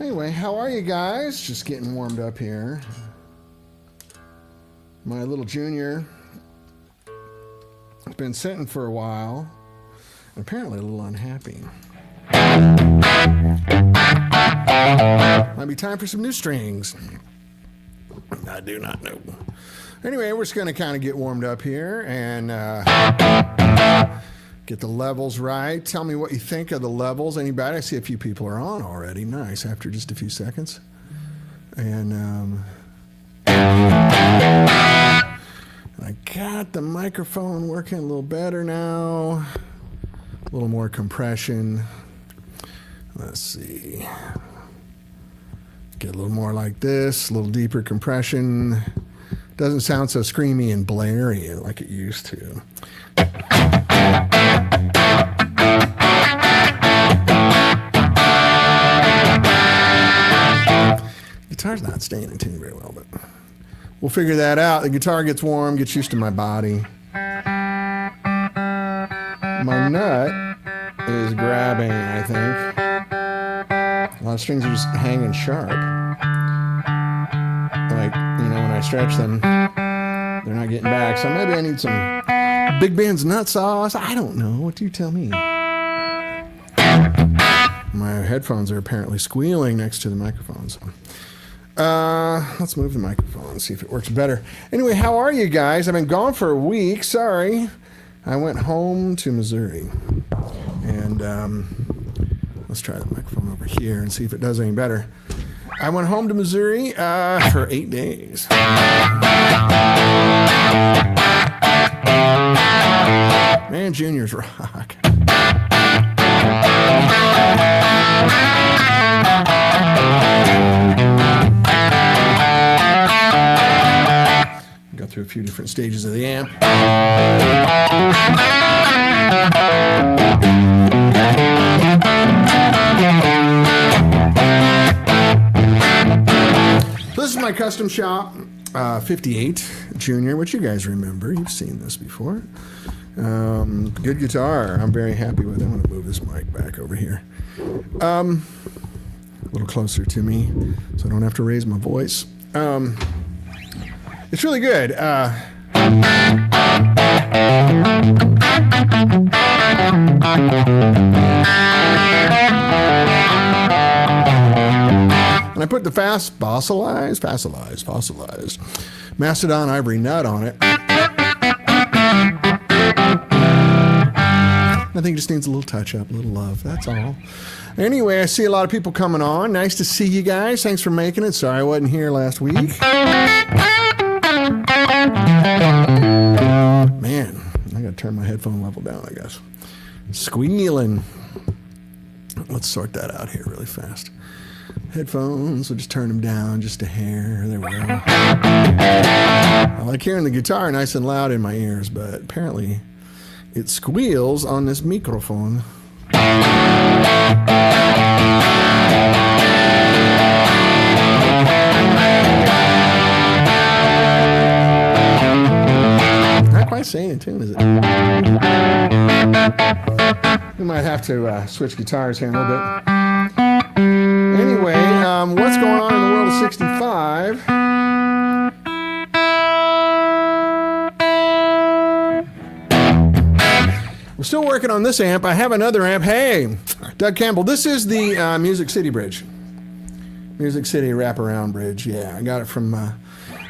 Anyway, how are you guys? Just getting warmed up here. My little junior has been sitting for a while, and apparently a little unhappy. Might be time for some new strings. I do not know. Anyway, we're just going to kind of get warmed up here and get the levels right. Tell me what you think of the levels. Anybody? I see a few people are on already. Nice, after just a few seconds. And I got the microphone working a little better now. A little more compression. Let's see. Get a little more like this, a little deeper compression. Doesn't sound so screamy and blary like it used to. Guitar's not staying in tune very well, but we'll figure that out. The guitar gets warm, gets used to my body. My nut is grabbing, I think. A lot of strings are just hanging sharp. Like, you know, when I stretch them, they're not getting back. So maybe I need some Big Ben's nut sauce. I don't know. What do you tell me? My headphones are apparently squealing next to the microphones. Let's move the microphone and see if it works better. Anyway, how are you guys? I've been gone for a week. Sorry. I went home to Missouri. And let's try the microphone over here and see if it does any better. I went home to Missouri for 8 days. Man, juniors rock. Got through a few different stages of the amp. This is my custom shop 58 Junior, which you guys remember. You've seen this before. Good guitar. I'm very happy with it. I'm going to move this mic back over here. A little closer to me so I don't have to raise my voice. It's really good. And I put the fossilized Macedon ivory nut on it. I think it just needs a little touch up, a little love. That's all. Anyway, I see a lot of people coming on. Nice to see you guys. Thanks for making it. Sorry I wasn't here last week. Man, I gotta turn my headphone level down, I guess. Squealing. Let's sort that out here really fast. Headphones, we'll just turn them down just a hair. There we go. I like hearing the guitar nice and loud in my ears, but apparently it squeals on this microphone. Not quite staying in tune, is it? We might have to switch guitars here in a little bit. Anyway, what's going on in the world of 65? We're still working on this amp. I have another amp. Hey, Doug Campbell. This is the Music City bridge. Music City wraparound bridge. Yeah, I got it from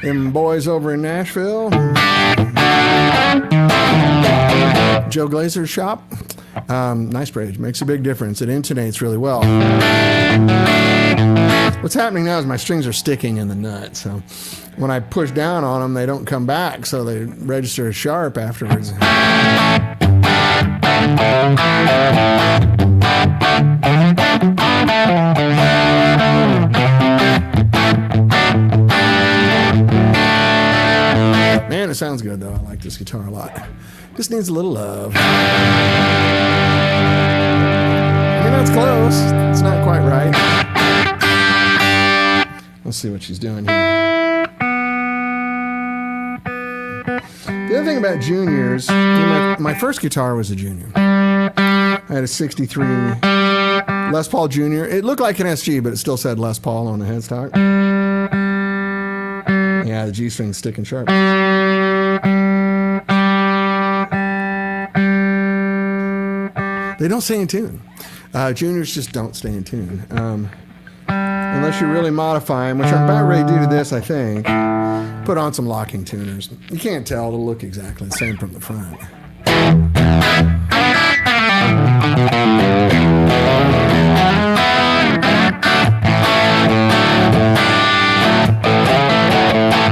them boys over in Nashville. Joe Glazer's shop. Nice bridge. Makes a big difference. It intonates really well. What's happening now is my strings are sticking in the nut. So when I push down on them, they don't come back. So they register as sharp afterwards. Man, it sounds good though. I like this guitar a lot. Just needs a little love. I mean, that's close. It's not quite right. Let's see what she's doing here. The other thing about juniors, my first guitar was a junior. I had a 63 Les Paul Jr. It looked like an SG, but it still said Les Paul on the headstock. Yeah, the G string's sticking sharp. They don't stay in tune. Juniors just don't stay in tune. Unless you really modify them, which I'm about ready to do to this, I think. Put on some locking tuners. You can't tell. It'll look exactly the same from the front.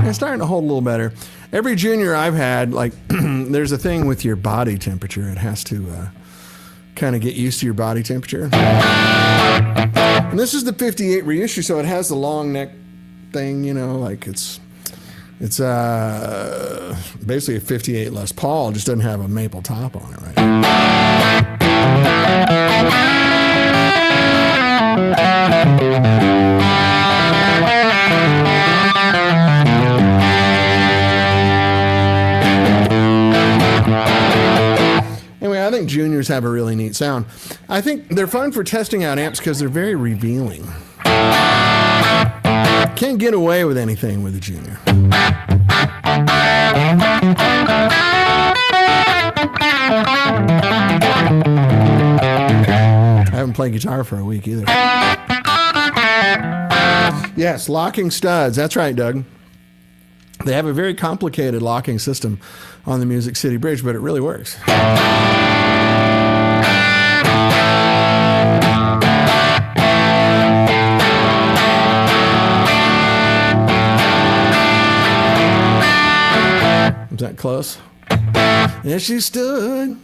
It's starting to hold a little better. Every Junior I've had, like, there's a thing with your body temperature. It has to kind of get used to your body temperature. And this is the 58 reissue, so it has the long neck thing, you know, like it's basically a 58 Les Paul, just doesn't have a maple top on it, right? Anyway, I think Juniors have a really neat sound. I think they're fun for testing out amps because they're very revealing. Can't get away with anything with a Junior. I haven't played guitar for a week either. Yes, locking studs. That's right, Doug. They have a very complicated locking system on the Music City Bridge, but it really works. Is that close? There she stood.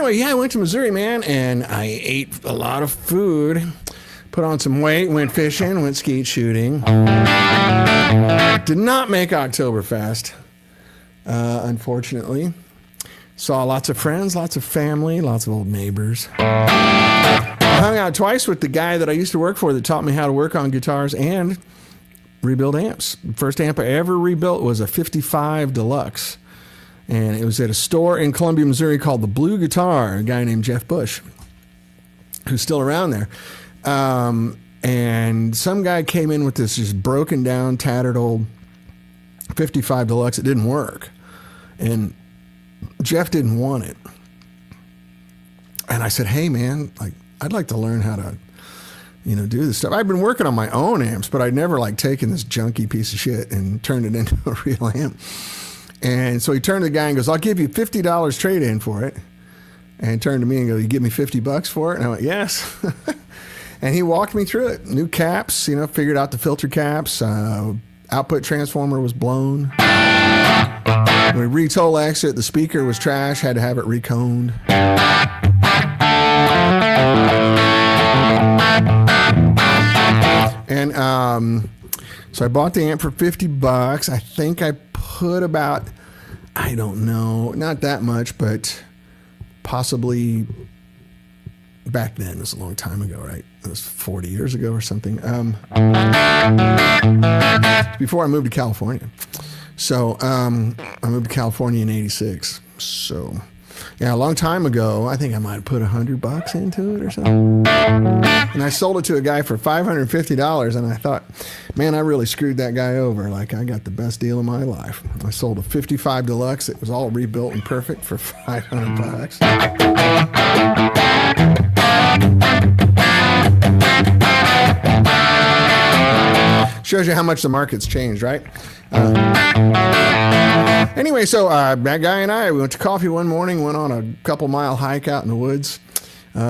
Yeah, I went to Missouri, man, and I ate a lot of food, put on some weight, went fishing, went skeet shooting. Did not make Oktoberfest, unfortunately. Saw lots of friends, lots of family, lots of old neighbors. I hung out twice with the guy that I used to work for that taught me how to work on guitars and rebuild amps. First amp I ever rebuilt was a 55 Deluxe. And it was at a store in Columbia, Missouri called The Blue Guitar, a guy named Jeff Bush, who's still around there. And some guy came in with this just broken down, tattered old 55 Deluxe. It didn't work. And Jeff didn't want it. And I said, hey, man, like, I'd like to learn how to, you know, do this stuff. I've been working on my own amps, but I'd never, like, taken this junky piece of shit and turned it into a real amp. And so he turned to the guy and goes, I'll give you $50 trade-in for it. And he turned to me and goes, you give me $50 for it? And I went, yes. And he walked me through it. New caps, you know, figured out the filter caps. Output transformer was blown. When we retold exit, the speaker was trash, had to have it reconed. And so I bought the amp for $50. I think I put about, I don't know, not that much, but possibly back then. It was a long time ago, right? It was 40 years ago or something. Before I moved to California. So I moved to California in 86. So yeah, a long time ago, I think I might have put $100 into it or something. And I sold it to a guy for $550, and I thought, man, I really screwed that guy over. Like, I got the best deal of my life. I sold a 55 Deluxe. It was all rebuilt and perfect for $500. Shows you how much the market's changed, right? Anyway, so that guy and I, we went to coffee one morning, went on a couple mile hike out in the woods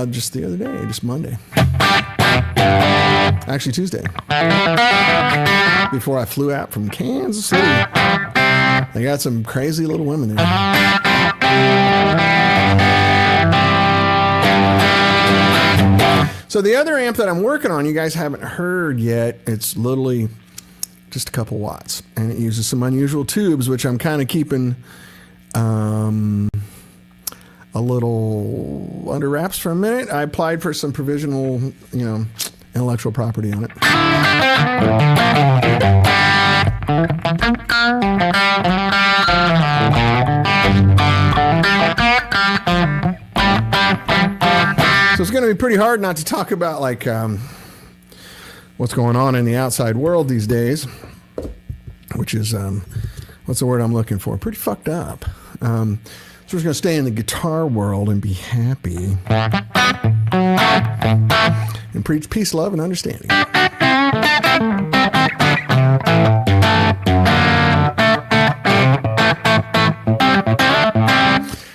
just the other day, just Monday. Actually, Tuesday. Before I flew out from Kansas City. They got some crazy little women there. So the other amp that I'm working on, you guys haven't heard yet. It's literally just a couple watts. And it uses some unusual tubes, which I'm kind of keeping a little under wraps for a minute. I applied for some provisional, intellectual property on it. So it's going to be pretty hard not to talk about what's going on in the outside world these days, which is, what's the word I'm looking for? Pretty fucked up. So we're just going to stay in the guitar world and be happy and preach peace, love, and understanding.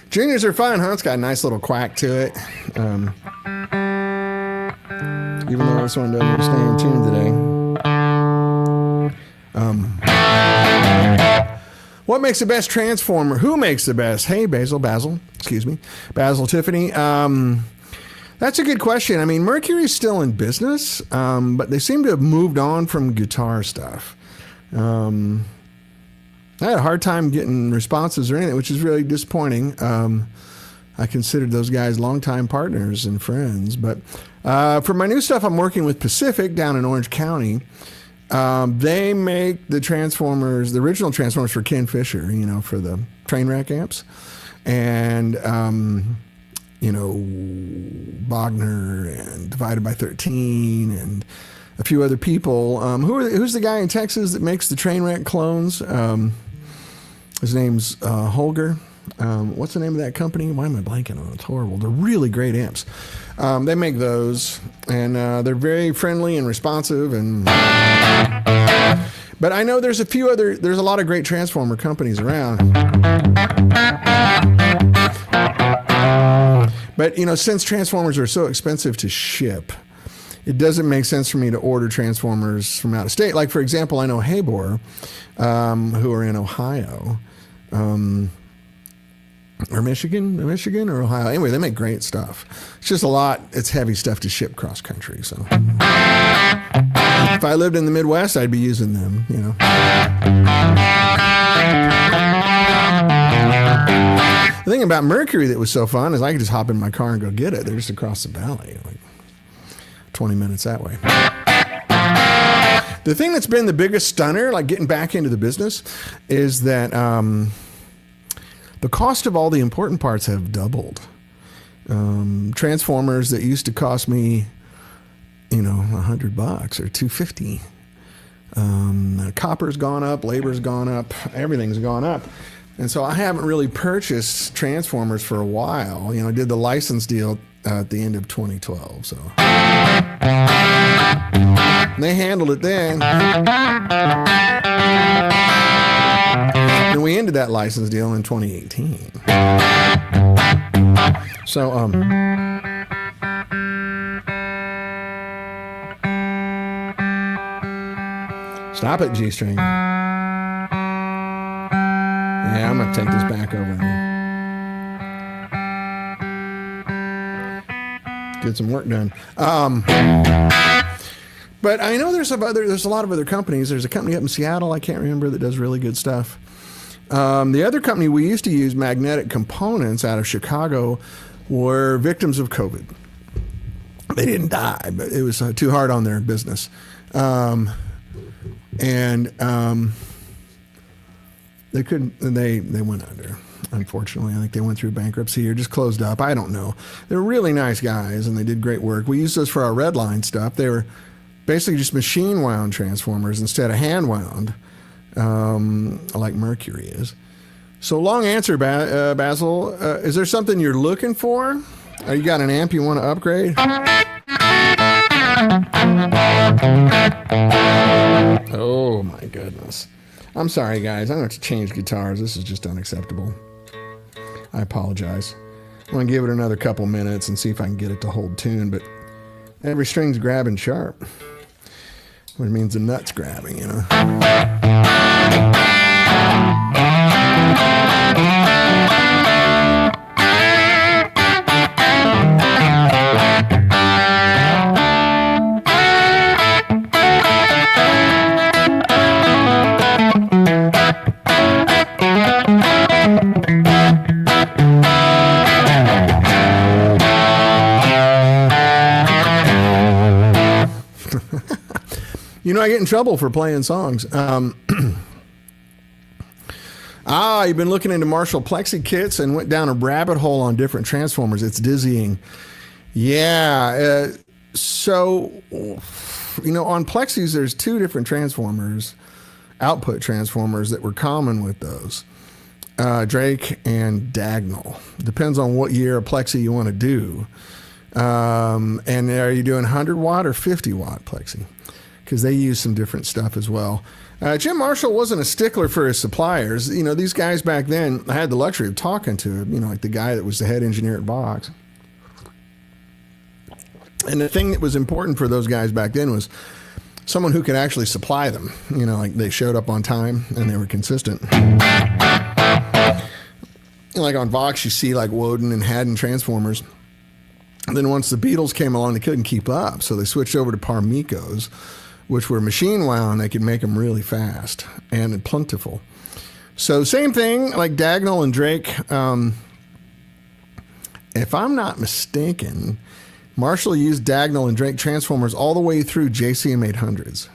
Juniors are fun, huh? It's got a nice little quack to it. Even though this one doesn't stay in tune today. What makes the best transformer? Who makes the best? Hey, Basil, Tiffany. That's a good question. I mean, Mercury's still in business, but they seem to have moved on from guitar stuff. I had a hard time getting responses or anything, which is really disappointing. I considered those guys longtime partners and friends. But for my new stuff, I'm working with Pacific down in Orange County. They make the transformers, the original transformers for Ken Fisher, for the train wreck amps. And, Wagner and Divided by 13 and a few other people. Who's the guy in Texas that makes the train wreck clones? His name's Holger. What's the name of that company? Why am I blanking on it? It's horrible. They're really great amps. They make those, and they're very friendly and responsive. But I know there's a lot of great transformer companies around. But, since transformers are so expensive to ship, it doesn't make sense for me to order transformers from out of state. Like, for example, I know Habor, who are in Ohio, or Michigan or Ohio. Anyway, they make great stuff. It's just a lot. It's heavy stuff to ship cross country. So if I lived in the Midwest, I'd be using them, The thing about Mercury that was so fun is I could just hop in my car and go get it. They're just across the valley, like 20 minutes that way. The thing that's been the biggest stunner, like getting back into the business, is that the cost of all the important parts have doubled. Transformers that used to cost me, $100 or $250. Copper's gone up, labor's gone up, everything's gone up. And so I haven't really purchased transformers for a while. I did the license deal at the end of 2012. So they handled it then. And we ended that license deal in 2018. So, stop it, G-string. Yeah, I'm going to take this back over and get some work done. But I know there's a lot of other companies. There's a company up in Seattle, I can't remember, that does really good stuff. The other company we used to use, Magnetic Components, out of Chicago, were victims of COVID. They didn't die, but it was too hard on their business. They couldn't. They went under. Unfortunately, I think they went through bankruptcy or just closed up. I don't know. They're really nice guys, and they did great work. We used those for our red line stuff. They were basically just machine wound transformers instead of hand wound, like Mercury is. So, long answer, Basil. Is there something you're looking for? You got an amp you want to upgrade? Oh my goodness. I'm sorry, guys. I'm going to have to change guitars. This is just unacceptable. I apologize. I'm going to give it another couple minutes and see if I can get it to hold tune, but every string's grabbing sharp, which means the nut's grabbing, You know, I get in trouble for playing songs. You've been looking into Marshall Plexi kits and went down a rabbit hole on different transformers. It's dizzying. Yeah. So, you know, on Plexis, there's two different transformers, output transformers that were common with those. Drake and Dagnall. Depends on what year of Plexi you want to do. And are you doing 100 watt or 50 watt Plexi? Because they use some different stuff as well. Jim Marshall wasn't a stickler for his suppliers. You know, these guys back then, I had the luxury of talking to him, you know, like the guy that was the head engineer at Vox. And the thing that was important for those guys back then was someone who could actually supply them. You know, like they showed up on time and they were consistent. Like on Vox, you see like Woden and Haddon transformers. And then once the Beatles came along, they couldn't keep up. So they switched over to Parmicos, which were machine wound. They could make them really fast and plentiful. So same thing like Dagnall and Drake. If I'm not mistaken, Marshall used Dagnall and Drake transformers all the way through JCM 800s,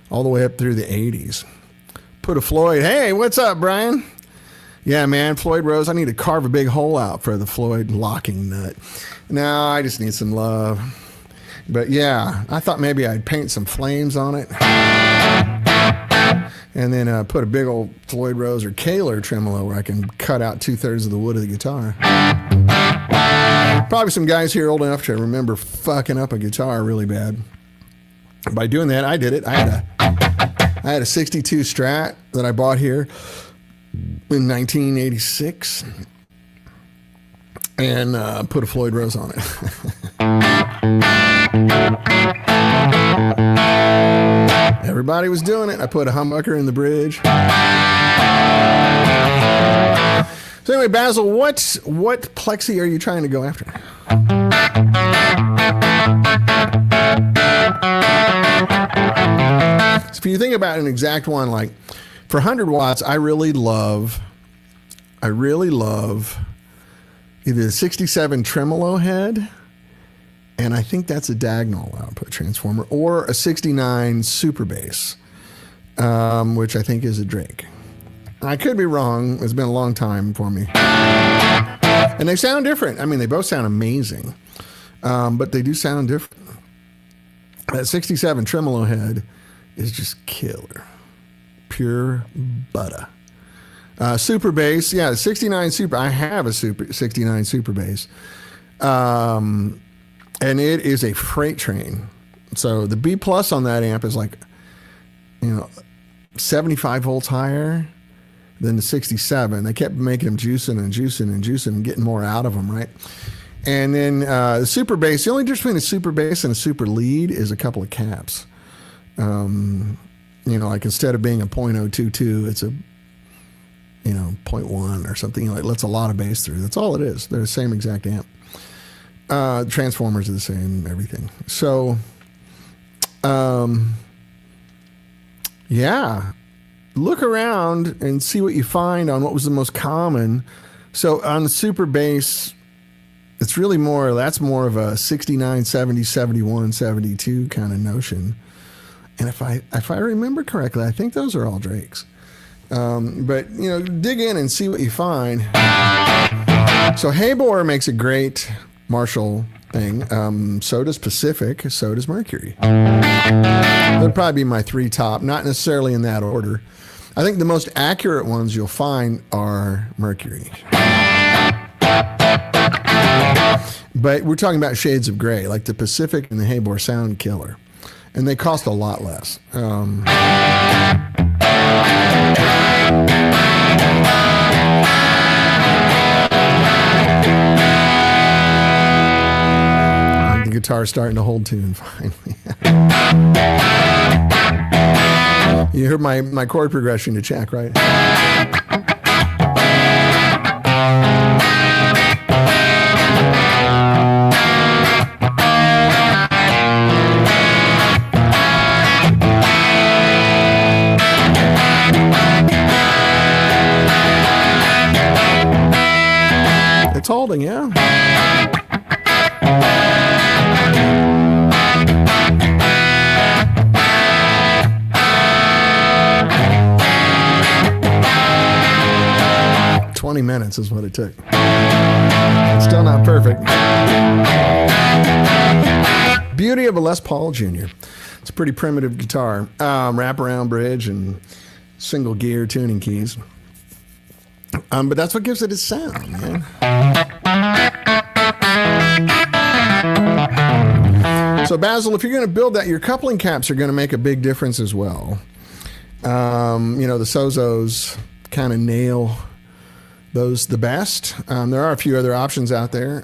all the way up through the 80s. Put a Floyd, hey, what's up, Brian? Yeah, man, Floyd Rose, I need to carve a big hole out for the Floyd locking nut. No, I just need some love. But yeah, I thought maybe I'd paint some flames on it. And then put a big old Floyd Rose or Kaler tremolo where I can cut out 2/3 of the wood of the guitar. Probably some guys here old enough to remember fucking up a guitar really bad. By doing that, I did it. I had a 62 Strat that I bought here in 1986 and put a Floyd Rose on it. Everybody was doing it. I put a humbucker in the bridge. So anyway, Basil, what Plexi are you trying to go after? So if you think about an exact one, like for 100 watts, I really love either the 67 tremolo head, and I think that's a Dagnall output transformer, or a 69 super bass, which I think is a Drake. I could be wrong. It's been a long time for me. And they sound different. I mean, they both sound amazing, but they do sound different. That 67 tremolo head is just killer. Pure butter. Super bass, yeah, the 69 super. I have a 69 super bass. And it is a freight train. So the B plus on that amp is like, 75 volts higher than the 67. They kept making them juicing and getting more out of them, right? And then the super bass, the only difference between a super bass and a super lead is a couple of caps. Like instead of being a .022, it's a 0.1 or something. Like lets a lot of bass through. That's all it is. They're the same exact amp. Transformers are the same, everything. So, yeah, look around and see what you find on what was the most common. So on the super bass, it's really that's more of a 69, 70, 71, 72 kind of notion. And if I remember correctly, I think those are all Drakes. But dig in and see what you find. So Haybor makes a great Marshall thing. So does Pacific. So does Mercury. That'd probably be my three top, not necessarily in that order. I think the most accurate ones you'll find are Mercury. But we're talking about shades of gray, like the Pacific and the Haybor sound killer. And they cost a lot less. The guitar's starting to hold tune finally. You heard my chord progression to check, right? It's holding, yeah. 20 minutes is what it took. Still not perfect. Beauty of a Les Paul Jr. It's a pretty primitive guitar. Wraparound bridge and single gear tuning keys. But that's what gives it its sound, man. So Basil, if you're going to build that, your coupling caps are going to make a big difference as well. The Sozos kind of nail those the best. There are a few other options out there.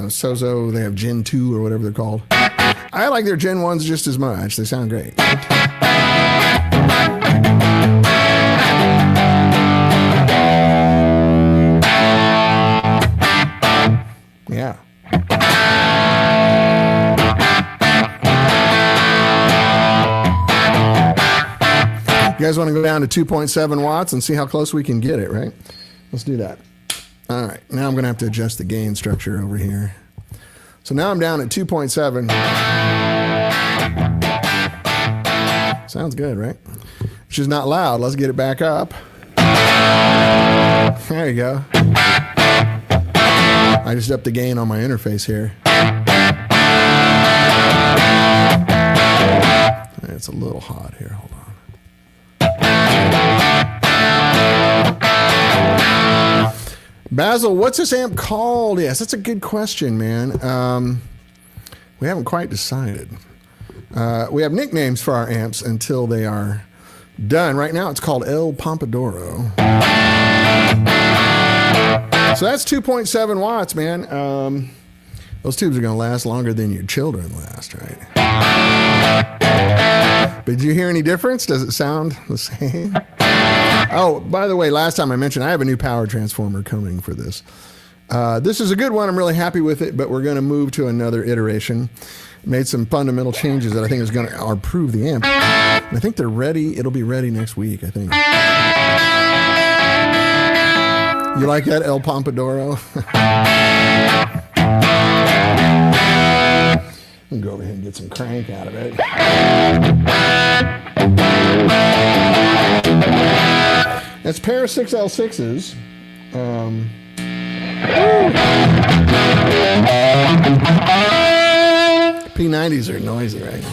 Sozo, they have Gen 2 or whatever they're called. I like their Gen 1s just as much. They sound great. Yeah. You guys want to go down to 2.7 watts and see how close we can get it, right? Let's do that. All right. Now I'm going to have to adjust the gain structure over here. So now I'm down at 2.7. Sounds good, right? Which is not loud. Let's get it back up. There you go. I just upped the gain on my interface here. It's a little hot here. Hold on. Basil, what's this amp called? Yes, that's a good question, man. We haven't quite decided. We have nicknames for our amps until they are done. Right now it's called El Pompadouro. So that's 2.7 watts, man. Those tubes are going to last longer than your children last, right? But did you hear any difference? Does it sound the same? Oh, by the way, last time I mentioned I have a new power transformer coming for this. This is a good one. I'm really happy with it, but we're going to move to another iteration. Made some fundamental changes that I think is going to improve the amp. And I think they're ready. It'll be ready next week, I think. You like that, El Pompadouro? I'll go over here and get some crank out of it. That's pair of 6L6s. P90s are noisy, right?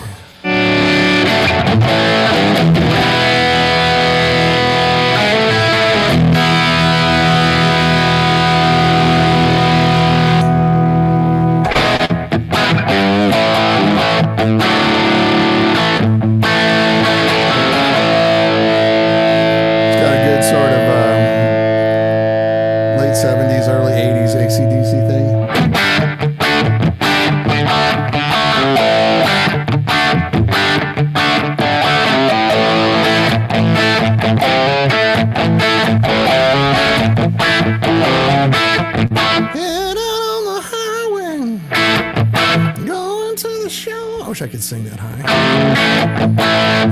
I could sing that high.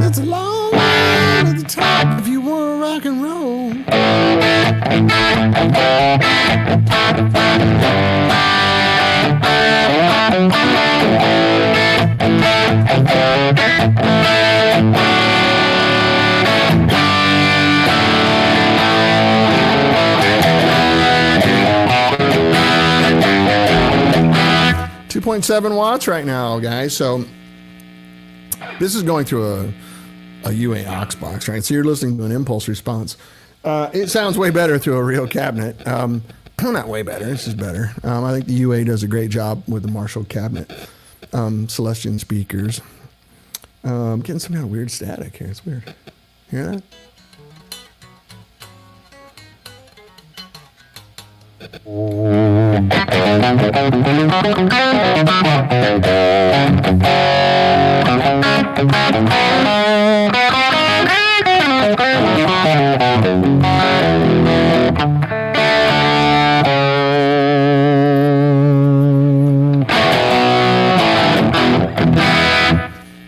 It's a long way to the top if you want to rock and roll. 2.7 watts right now, guys. So this is going through a UA aux box, right? So you're listening to an impulse response. It sounds way better through a real cabinet. Not way better. It's just better. I think the UA does a great job with the Marshall cabinet. Celestion speakers. Getting some kind of weird static here. It's weird. Hear that?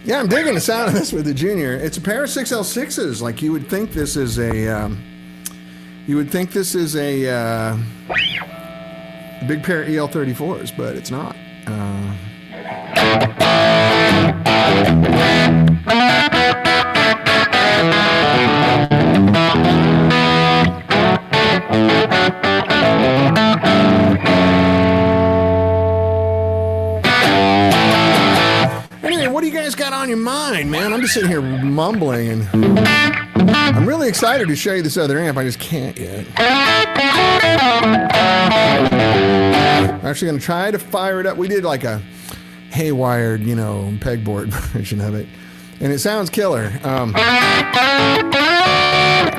Yeah, I'm digging the sound of this with the Junior. It's a pair of 6L6s. Like you would think this is a, big pair of EL34s, but it's not. Anyway, what do you guys got on your mind, man? I'm just sitting here mumbling, and I'm really excited to show you this other amp. I just can't yet. I'm actually going to try to fire it up. We did like a haywired, pegboard version of it, and it sounds killer.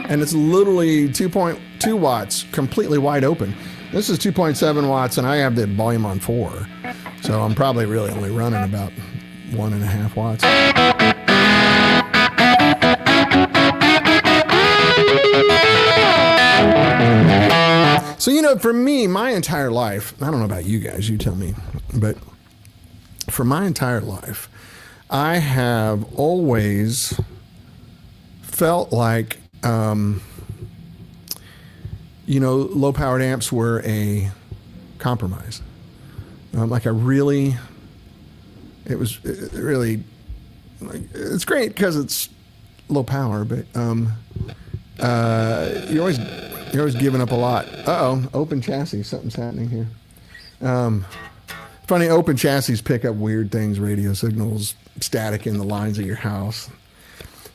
And it's literally 2.2 watts, completely wide open. This is 2.7 watts, and I have the volume on 4, so I'm probably really only running about 1.5 watts. So, for me, my entire life, I don't know about you guys, you tell me, but for my entire life, I have always felt like, low-powered amps were a compromise. It's great because it's low power, but you're always giving up a lot. Open chassis, something's happening here. Funny, open chassis pick up weird things, radio signals, static in the lines of your house.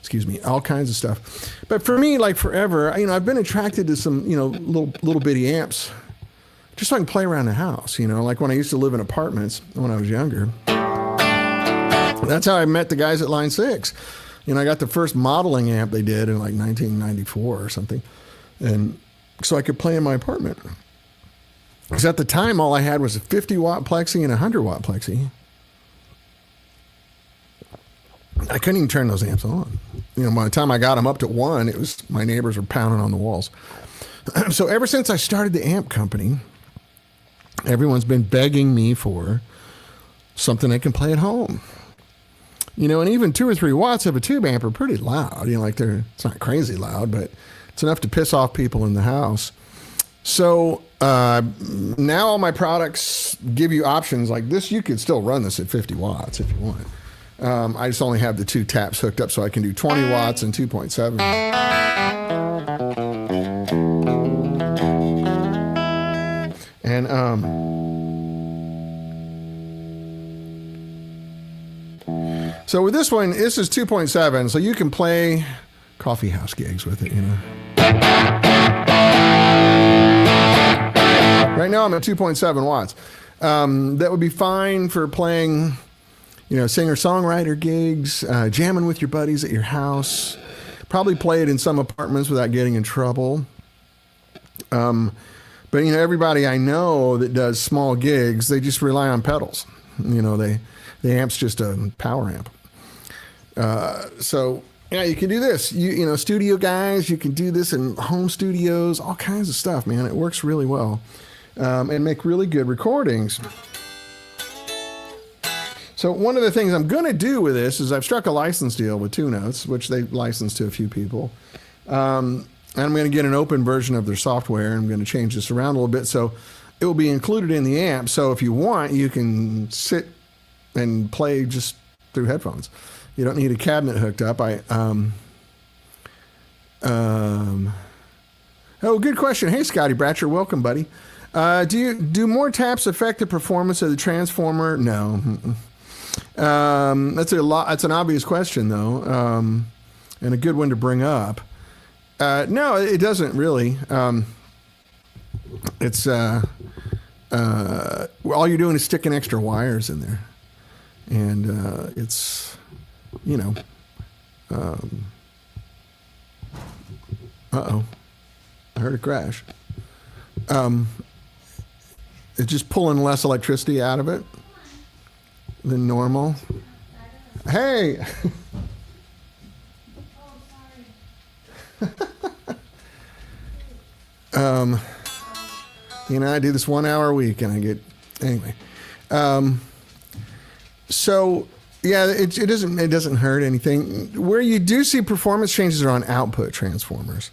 Excuse me, all kinds of stuff. But for me, like forever, I've been attracted to some, little bitty amps, just so I can play around the house. Like when I used to live in apartments when I was younger. That's how I met the guys at Line 6. I got the first modeling amp they did in like 1994 or something, and so I could play in my apartment. Because at the time, all I had was a 50-watt plexi and a 100-watt plexi. I couldn't even turn those amps on. By the time I got them up to 1, it was my neighbors were pounding on the walls. So ever since I started the amp company, everyone's been begging me for something they can play at home. And even 2 or 3 watts of a tube amp are pretty loud. It's not crazy loud, but it's enough to piss off people in the house. So now all my products give you options like this. You could still run this at 50 watts if you want. I just only have the 2 taps hooked up, so I can do 20 watts and 2.7. And so with this one, this is 2.7, so you can play coffee house gigs with it, Right now I'm at 2.7 watts. That would be fine for playing, singer-songwriter gigs, jamming with your buddies at your house. Probably play it in some apartments without getting in trouble. But everybody I know that does small gigs, they just rely on pedals. The amp's just a power amp. So yeah, you can do this. Studio guys, you can do this in home studios, all kinds of stuff, man. It works really well, and make really good recordings. So one of the things I'm going to do with this is I've struck a license deal with 2 Notes, which they licensed to a few people. And I'm going to get an open version of their software. I'm going to change this around a little bit so it will be included in the amp. So if you want, you can sit and play just through headphones. You don't need a cabinet hooked up. Good question. Hey, Scotty Bratcher, welcome, buddy. Do more taps affect the performance of the transformer? No. That's an obvious question, though, and a good one to bring up. No, it doesn't really. It's all you're doing is sticking extra wires in there, and it's I heard a crash. It's just pulling less electricity out of it than normal. Hey. I do this 1 hour a week and I get, anyway. So yeah, it doesn't hurt anything. Where you do see performance changes are on output transformers.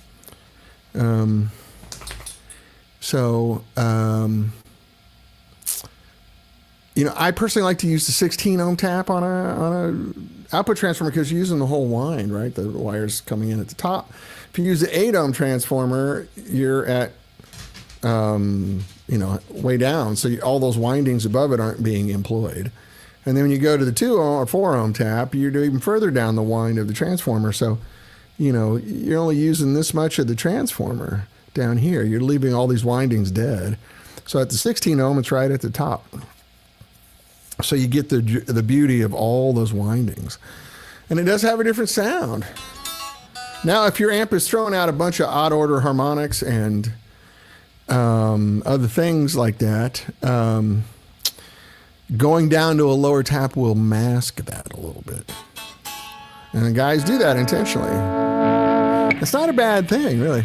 I personally like to use the 16 ohm tap on a output transformer because you're using the whole line, right? The wires coming in at the top. If you use the 8 ohm transformer, you're at way down. So all those windings above it aren't being employed. And then when you go to the 2 or 4 ohm tap, you're even further down the wind of the transformer. So, you're only using this much of the transformer down here. You're leaving all these windings dead. So at the 16 ohm, it's right at the top. So you get the beauty of all those windings. And it does have a different sound. Now, if your amp is throwing out a bunch of odd order harmonics and other things like that, going down to a lower tap will mask that a little bit. And guys do that intentionally. It's not a bad thing, really.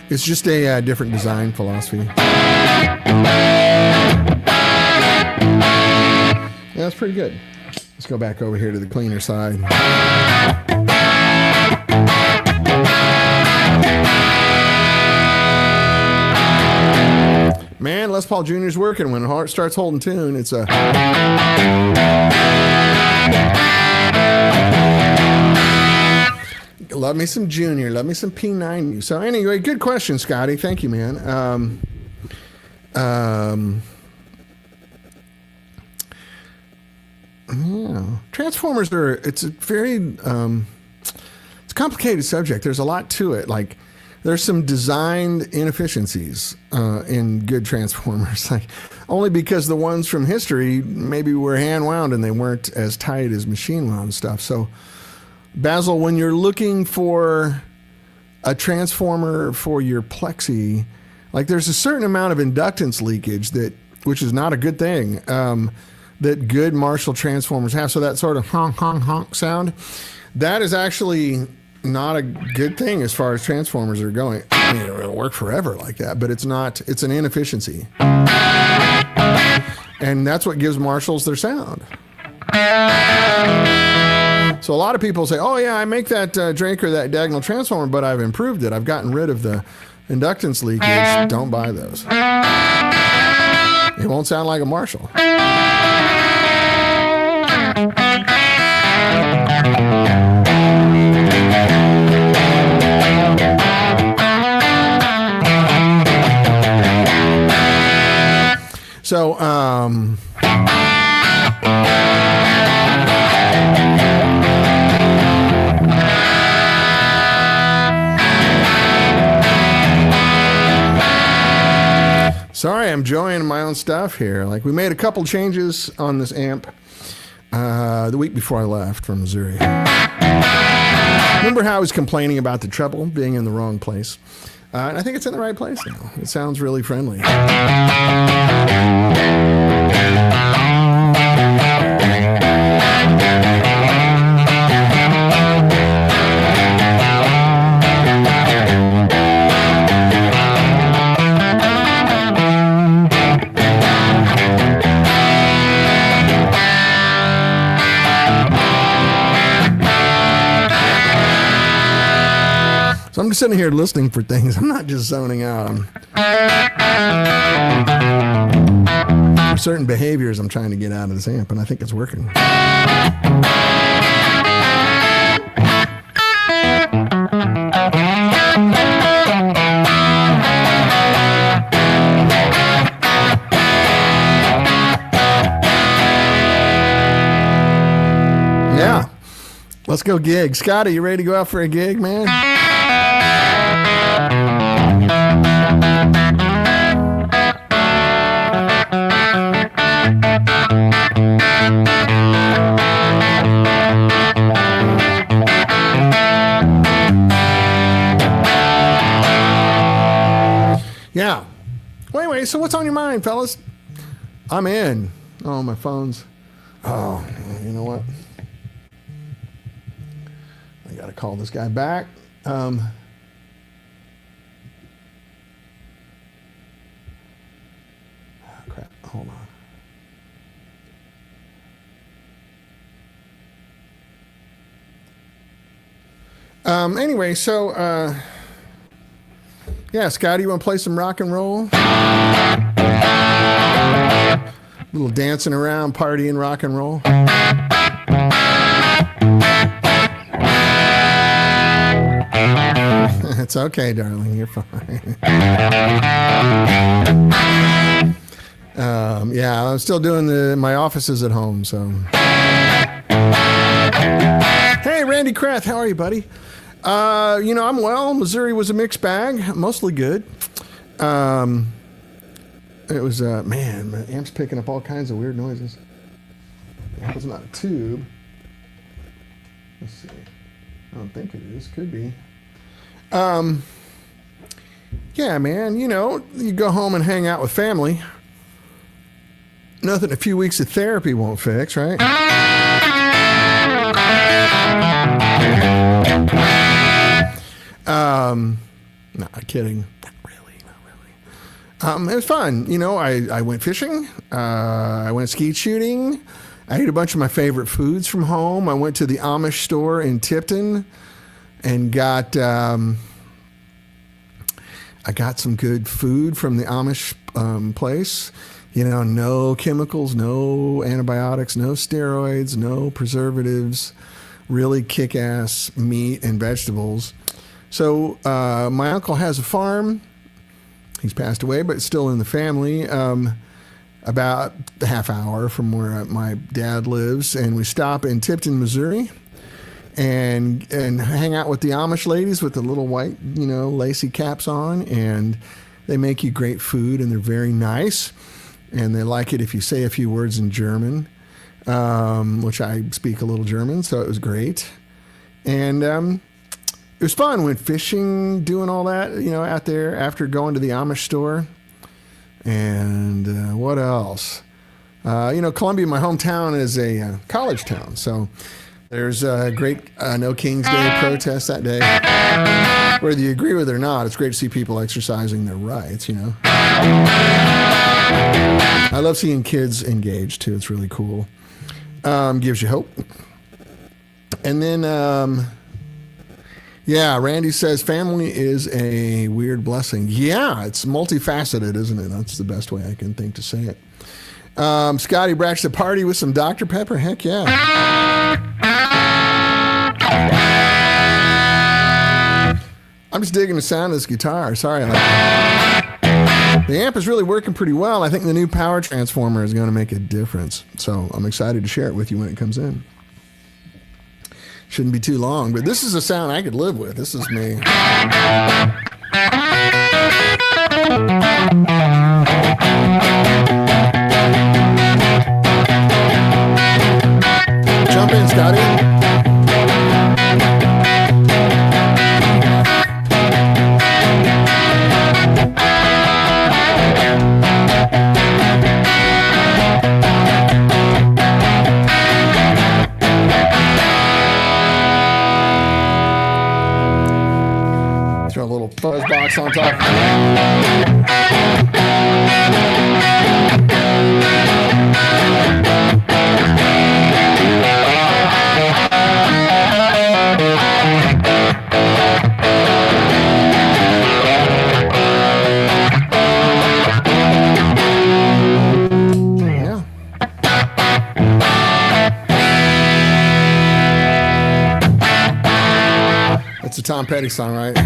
It's just a different design philosophy. Yeah, that's pretty good. Let's go back over here to the cleaner side. Man, Les Paul Jr.'s working. When Hart starts holding tune, it's a... Love me some Junior. Love me some P90. So anyway, good question, Scotty. Thank you, man. Yeah. Transformers it's a very, it's a complicated subject. There's a lot to it. Like, there's some designed inefficiencies in good transformers. Like, only because the ones from history maybe were hand wound and they weren't as tight as machine wound stuff. So, Basil, when you're looking for a transformer for your plexi, like, there's a certain amount of inductance leakage which is not a good thing, that good Marshall transformers have. So that sort of honk, honk, honk sound, that is actually not a good thing as far as transformers are going. I mean, it'll work forever like that, but it's an inefficiency. And that's what gives Marshalls their sound. So a lot of people say, oh yeah, I make that Drake or that diagonal transformer, but I've improved it. I've gotten rid of the inductance leakage. Don't buy those. It won't sound like a Marshall. So, sorry, I'm enjoying my own stuff here. Like, we made a couple changes on this amp the week before I left from Missouri. Remember how I was complaining about the treble being in the wrong place? And I think it's in the right place now. It sounds really friendly. So I'm just sitting here listening for things. I'm not just zoning out. There's certain behaviors I'm trying to get out of this amp, and I think it's working. Yeah. Let's go gig. Scotty, you ready to go out for a gig, man? Yeah. Wait, so what's on your mind, fellas? I'm in. Oh, my phone's... Oh, you know what? I gotta call this guy back. Oh, crap. Hold on. Anyway, so... yeah, Scotty, you want to play some rock and roll? A little dancing around, partying rock and roll. It's okay, darling. You're fine. Yeah, I'm still doing my offices at home, so. Hey, Randy Krath, how are you, buddy? I'm well. Missouri was a mixed bag, mostly good. It was, man, my amp's picking up all kinds of weird noises. I hope it's not a tube. Let's see. I don't think it is. Could be. Yeah, man, you go home and hang out with family. Nothing a few weeks of therapy won't fix, right? Not kidding. Not really. It was fun. I went fishing. I went skeet shooting. I ate a bunch of my favorite foods from home. I went to the Amish store in Tipton and got I got some good food from the Amish place. No chemicals, no antibiotics, no steroids, no preservatives, really kick-ass meat and vegetables. So my uncle has a farm. He's passed away, but still in the family, about a half hour from where my dad lives. And we stop in Tipton, Missouri, and hang out with the Amish ladies with the little white, lacy caps on. And they make you great food, and they're very nice. And they like it if you say a few words in German, which I speak a little German, so it was great. And it was fun. Went fishing, doing all that, out there after going to the Amish store. And what else? Columbia, my hometown, is a college town, so there's a great No King's Day protest that day. Whether you agree with it or not, it's great to see people exercising their rights, I love seeing kids engaged, too. It's really cool. Gives you hope. And then, Randy says family is a weird blessing. Yeah, it's multifaceted, isn't it? That's the best way I can think to say it. Scotty Brack's a party with some Dr. Pepper. Heck yeah. I'm just digging the sound of this guitar. Sorry. The amp is really working pretty well. I think the new power transformer is going to make a difference. So I'm excited to share it with you when it comes in. Shouldn't be too long, but this is a sound I could live with. This is me. Jump in, Scotty. Throw a little fuzz box on top. It's a Tom Petty song, right?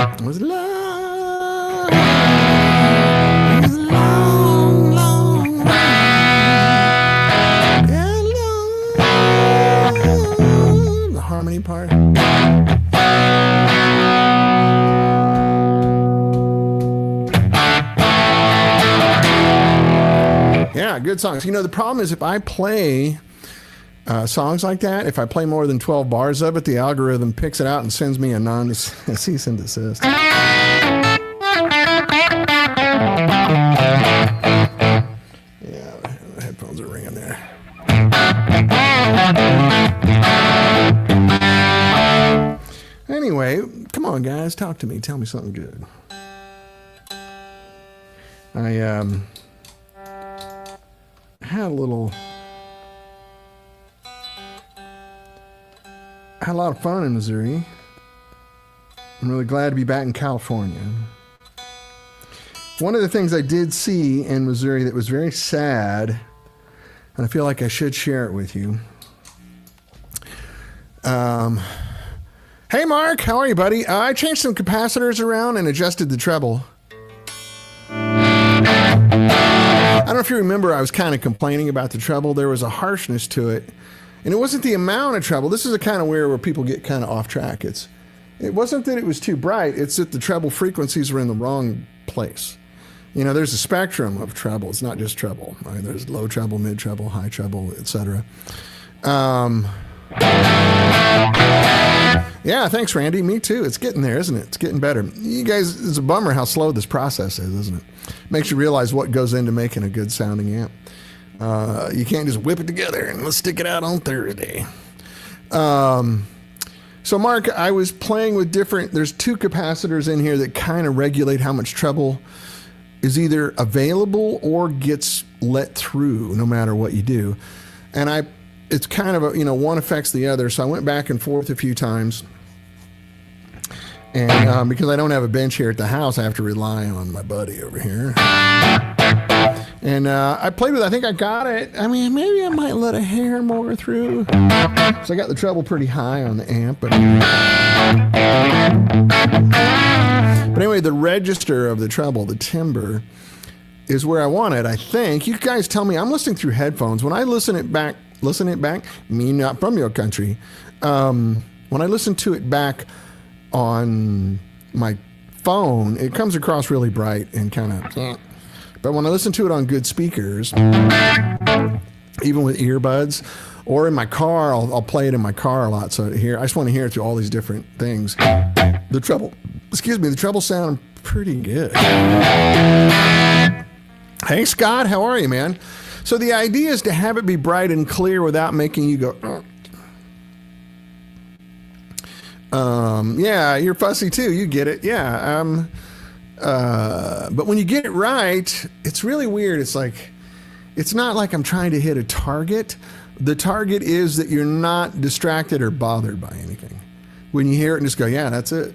It was love. It was long, long, long. Yeah, long. The harmony part. Yeah, good songs. The problem is if I play songs like that, if I play more than 12 bars of it, the algorithm picks it out and sends me a cease and desist. Yeah, the headphones are ringing there. Anyway, come on, guys, talk to me. Tell me something good. I had a lot of fun in Missouri. I'm really glad to be back in California. One of the things I did see in Missouri that was very sad, and I feel like I should share it with you. Hey, Mark, how are you, buddy? I changed some capacitors around and adjusted the treble. I don't know if you remember, I was kind of complaining about the treble. There was a harshness to it, and it wasn't the amount of treble. This is a kind of where people get kind of off track. It wasn't that it was too bright. It's that the treble frequencies were in the wrong place. You know, there's a spectrum of treble. It's not just treble, right? There's low treble, mid treble, high treble, etc. Yeah, thanks, Randy. Me too. It's getting there, isn't it? It's getting better. You guys, it's a bummer how slow this process is, isn't it? Makes you realize what goes into making a good sounding amp. You can't just whip it together and let's stick it out on Thursday. So, Mark, I was playing with there's two capacitors in here that kind of regulate how much treble is either available or gets let through no matter what you do. And it's kind of one affects the other. So I went back and forth a few times. And because I don't have a bench here at the house, I have to rely on my buddy over here. And I played with it. I think I got it. I mean, maybe I might let a hair more through. So I got the treble pretty high on the amp. But anyway, the register of the treble, the timbre, is where I want it, I think. You guys tell me. I'm listening through headphones. When I listen it back, me not from your country. When I listen to it back on my phone, it comes across really bright and kind of... But when I listen to it on good speakers, even with earbuds, or in my car, I'll play it in my car a lot. So I just want to hear it through all these different things. The treble sound pretty good. Hey, Scott, how are you, man? So the idea is to have it be bright and clear without making you go... Yeah, you're fussy too. You get it. Yeah. But when you get it right, it's really weird. It's not like I'm trying to hit a target. The target is that you're not distracted or bothered by anything. When you hear it and just go, yeah, that's it.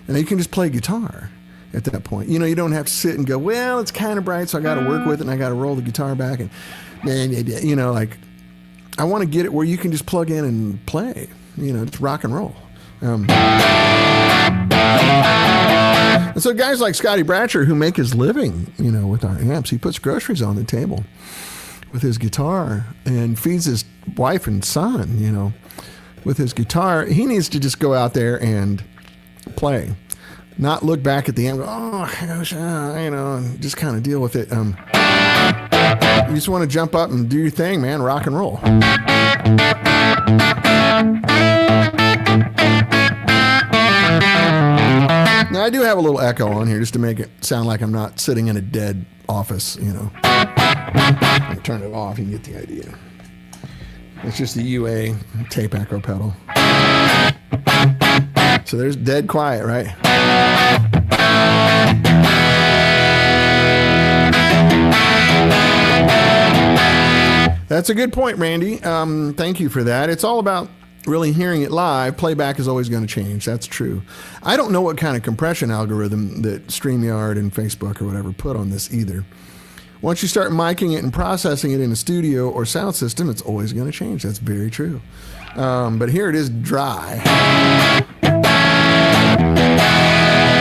And then you can just play guitar at that point. You don't have to sit and go, well, it's kind of bright, so I got to work with it and I got to roll the guitar back. And, I want to get it where you can just plug in and play, it's rock and roll. And so guys like Scotty Bratcher, who make his living, with our amps, he puts groceries on the table with his guitar and feeds his wife and son, with his guitar. He needs to just go out there and play, not look back at the amp, and just kind of deal with it. You just want to jump up and do your thing, man, rock and roll. Now, I do have a little echo on here just to make it sound like I'm not sitting in a dead office, I'll turn it off, you can get the idea. It's just the UA tape echo pedal. So there's dead quiet, right? That's a good point, Randy. Thank you for that. It's all about really hearing it live. Playback is always going to change. That's true. I don't know what kind of compression algorithm that StreamYard and Facebook or whatever put on this either. Once you start micing it and processing it in a studio or sound system, it's always going to change. That's very true. But here it is dry.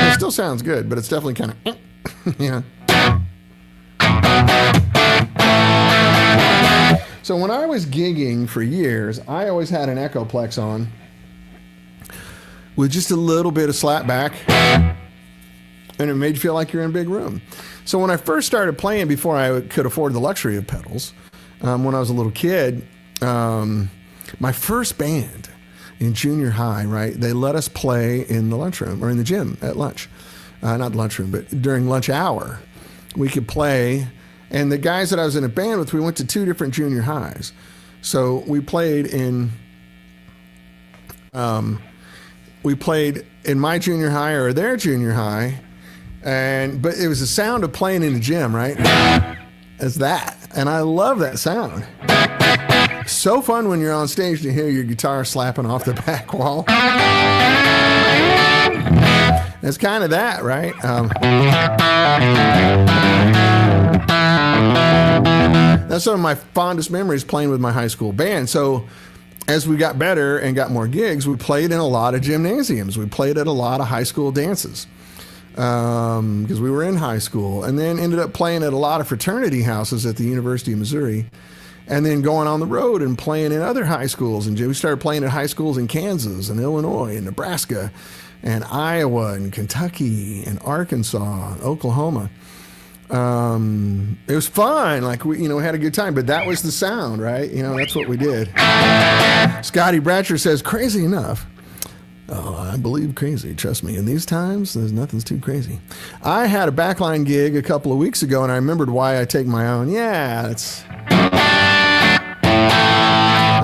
It still sounds good, but it's definitely kind of, yeah. So when I was gigging for years, I always had an Echoplex on with just a little bit of slapback, and it made you feel like you're in a big room. So when I first started playing, before I could afford the luxury of pedals, when I was a little kid, my first band in junior high, right, they let us play in the lunchroom or in the gym at lunch. Not lunchroom, but during lunch hour, we could play. And the guys that I was in a band with, we went to two different junior highs. So we played in my junior high or their junior high. But it was the sound of playing in the gym, right? It's that. And I love that sound. So fun when you're on stage to hear your guitar slapping off the back wall. It's kind of that, right? That's some of my fondest memories playing with my high school band. So as we got better and got more gigs, we played in a lot of gymnasiums. We played at a lot of high school dances because we were in high school, and then ended up playing at a lot of fraternity houses at the University of Missouri, and then going on the road and playing in other high schools. And we started playing at high schools in Kansas and Illinois and Nebraska and Iowa and Kentucky and Arkansas and Oklahoma. It was fun. Like we had a good time, but that was the sound, right? That's what we did. Scotty Bratcher says, crazy enough. Oh, I believe crazy. Trust me. In these times, there's nothing's too crazy. I had a backline gig a couple of weeks ago, and I remembered why I take my own. Yeah, it's...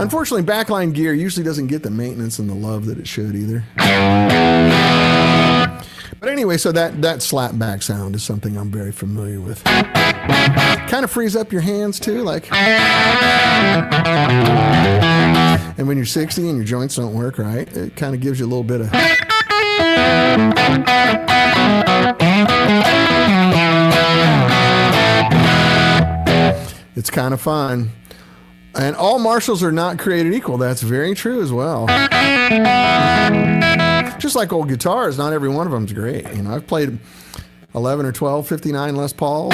Unfortunately, backline gear usually doesn't get the maintenance and the love that it should either. But anyway, so that slapback sound is something I'm very familiar with. Kind of frees up your hands too, like. And when you're 60 and your joints don't work right, it kind of gives you a little bit of. It's kind of fun. And all marshals are not created equal. That's very true as well. Just like old guitars, not every one of them's great. I've played 11 or 12 59 Les Pauls.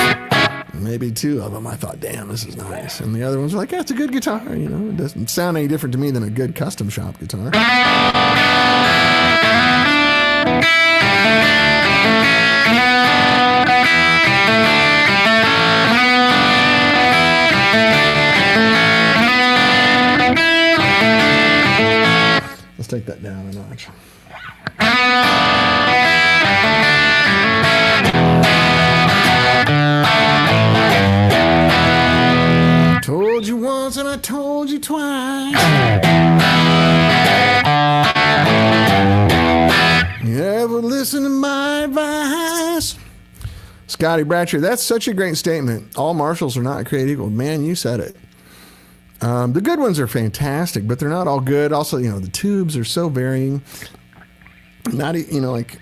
Maybe 2 of them I thought, damn, this is nice. And the other ones are like, yeah, it's a good guitar. It doesn't sound any different to me than a good custom shop guitar. Let's take that down a notch. Told you once and I told you twice. You ever listen to my advice? Scotty Bratcher, that's such a great statement. All marshals are not created equal. Man, you said it. The good ones are fantastic, but they're not all good. Also, the tubes are so varying. Not, like...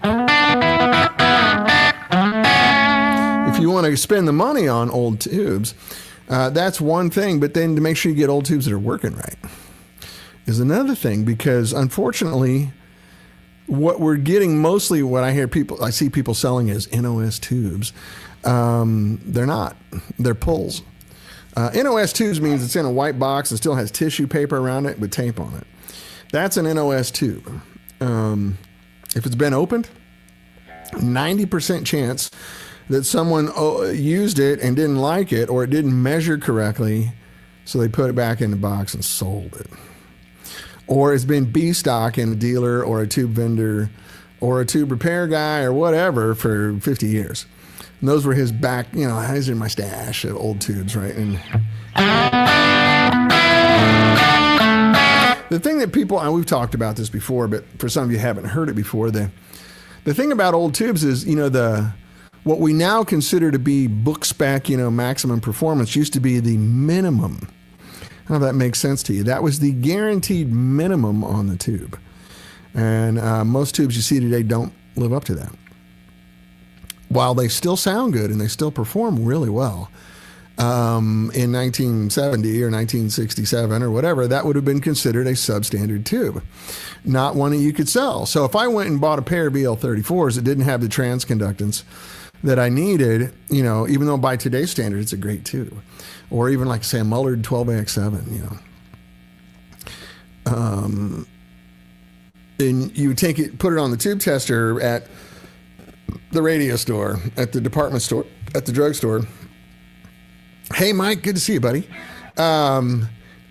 If you want to spend the money on old tubes, that's one thing, but then to make sure you get old tubes that are working right is another thing, because unfortunately, what we're getting mostly, what I see people selling as NOS tubes. They're not. They're pulls. NOS tubes means it's in a white box and still has tissue paper around it with tape on it. That's an NOS tube. If it's been opened, 90% chance that someone used it and didn't like it, or it didn't measure correctly, so they put it back in the box and sold it. Or it's been B-stock in a dealer or a tube vendor or a tube repair guy or whatever for 50 years. And those were his back, these are my stash of old tubes, right? And the thing that people, and we've talked about this before, but for some of you haven't heard it before, the thing about old tubes is, what we now consider to be book spec, maximum performance used to be the minimum. I don't know if that makes sense to you. That was the guaranteed minimum on the tube. And most tubes you see today don't live up to that. While they still sound good and they still perform really well, in 1970 or 1967 or whatever, that would have been considered a substandard tube, not one that you could sell. So if I went and bought a pair of BL34s that didn't have the transconductance that I needed, even though by today's standard it's a great tube, or even like say a Mullard 12AX7, and you would take it, put it on the tube tester at the radio store, at the department store, at the drugstore. Hey, Mike, good to see you, buddy.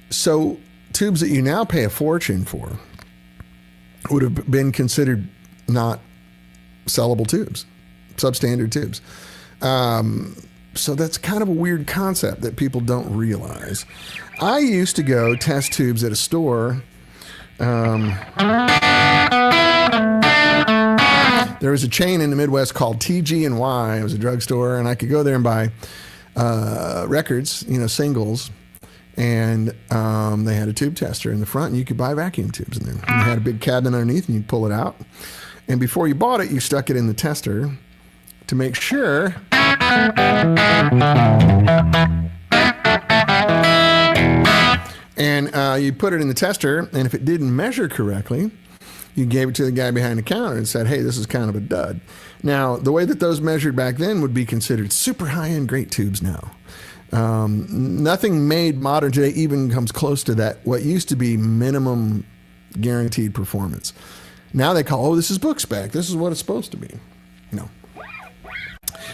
So tubes that you now pay a fortune for would have been considered not sellable tubes, substandard tubes. So that's kind of a weird concept that people don't realize. I used to go test tubes at a store. There was a chain in the Midwest called TG&Y. It was a drugstore, and I could go there and buy records, singles, and they had a tube tester in the front, and you could buy vacuum tubes in there. And they had a big cabinet underneath, and you'd pull it out, And before you bought it, you stuck it in the tester to make sure and you put it in the tester, and if it didn't measure correctly, you gave it to the guy behind the counter and said, hey, this is kind of a dud. Now, the way that those measured back then would be considered super high-end great tubes now. Nothing made modern today even comes close to that, what used to be minimum guaranteed performance. Now they call, oh, this is book spec. This is what it's supposed to be. No.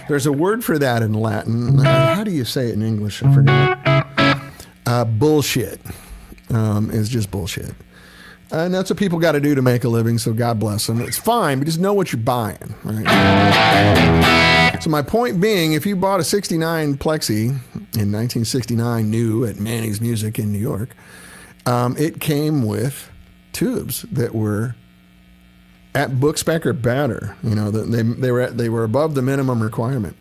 There's a word for that in Latin. How do you say it in English? I forgot. Bullshit is just bullshit. And that's what people got to do to make a living, so God bless them. It's fine, but just know what you're buying, right? So my point being, if you bought a 69 Plexi in 1969 new at Manny's Music in New York, it came with tubes that were at book spec or better. You know, they were above the minimum requirement.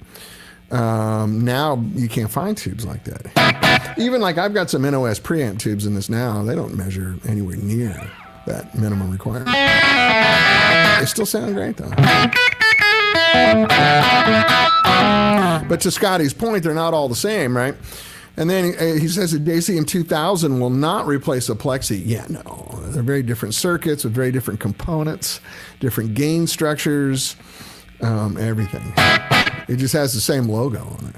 Now you can't find tubes like that. Even like I've got some NOS preamp tubes in this now. They don't measure anywhere near that minimum requirement. They still sound great though. But to Scotty's point, they're not all the same, right? And then he says a JCM 2000 will not replace a Plexi. Yeah, no. They're very different circuits with very different components, different gain structures, everything. It just has the same logo on it.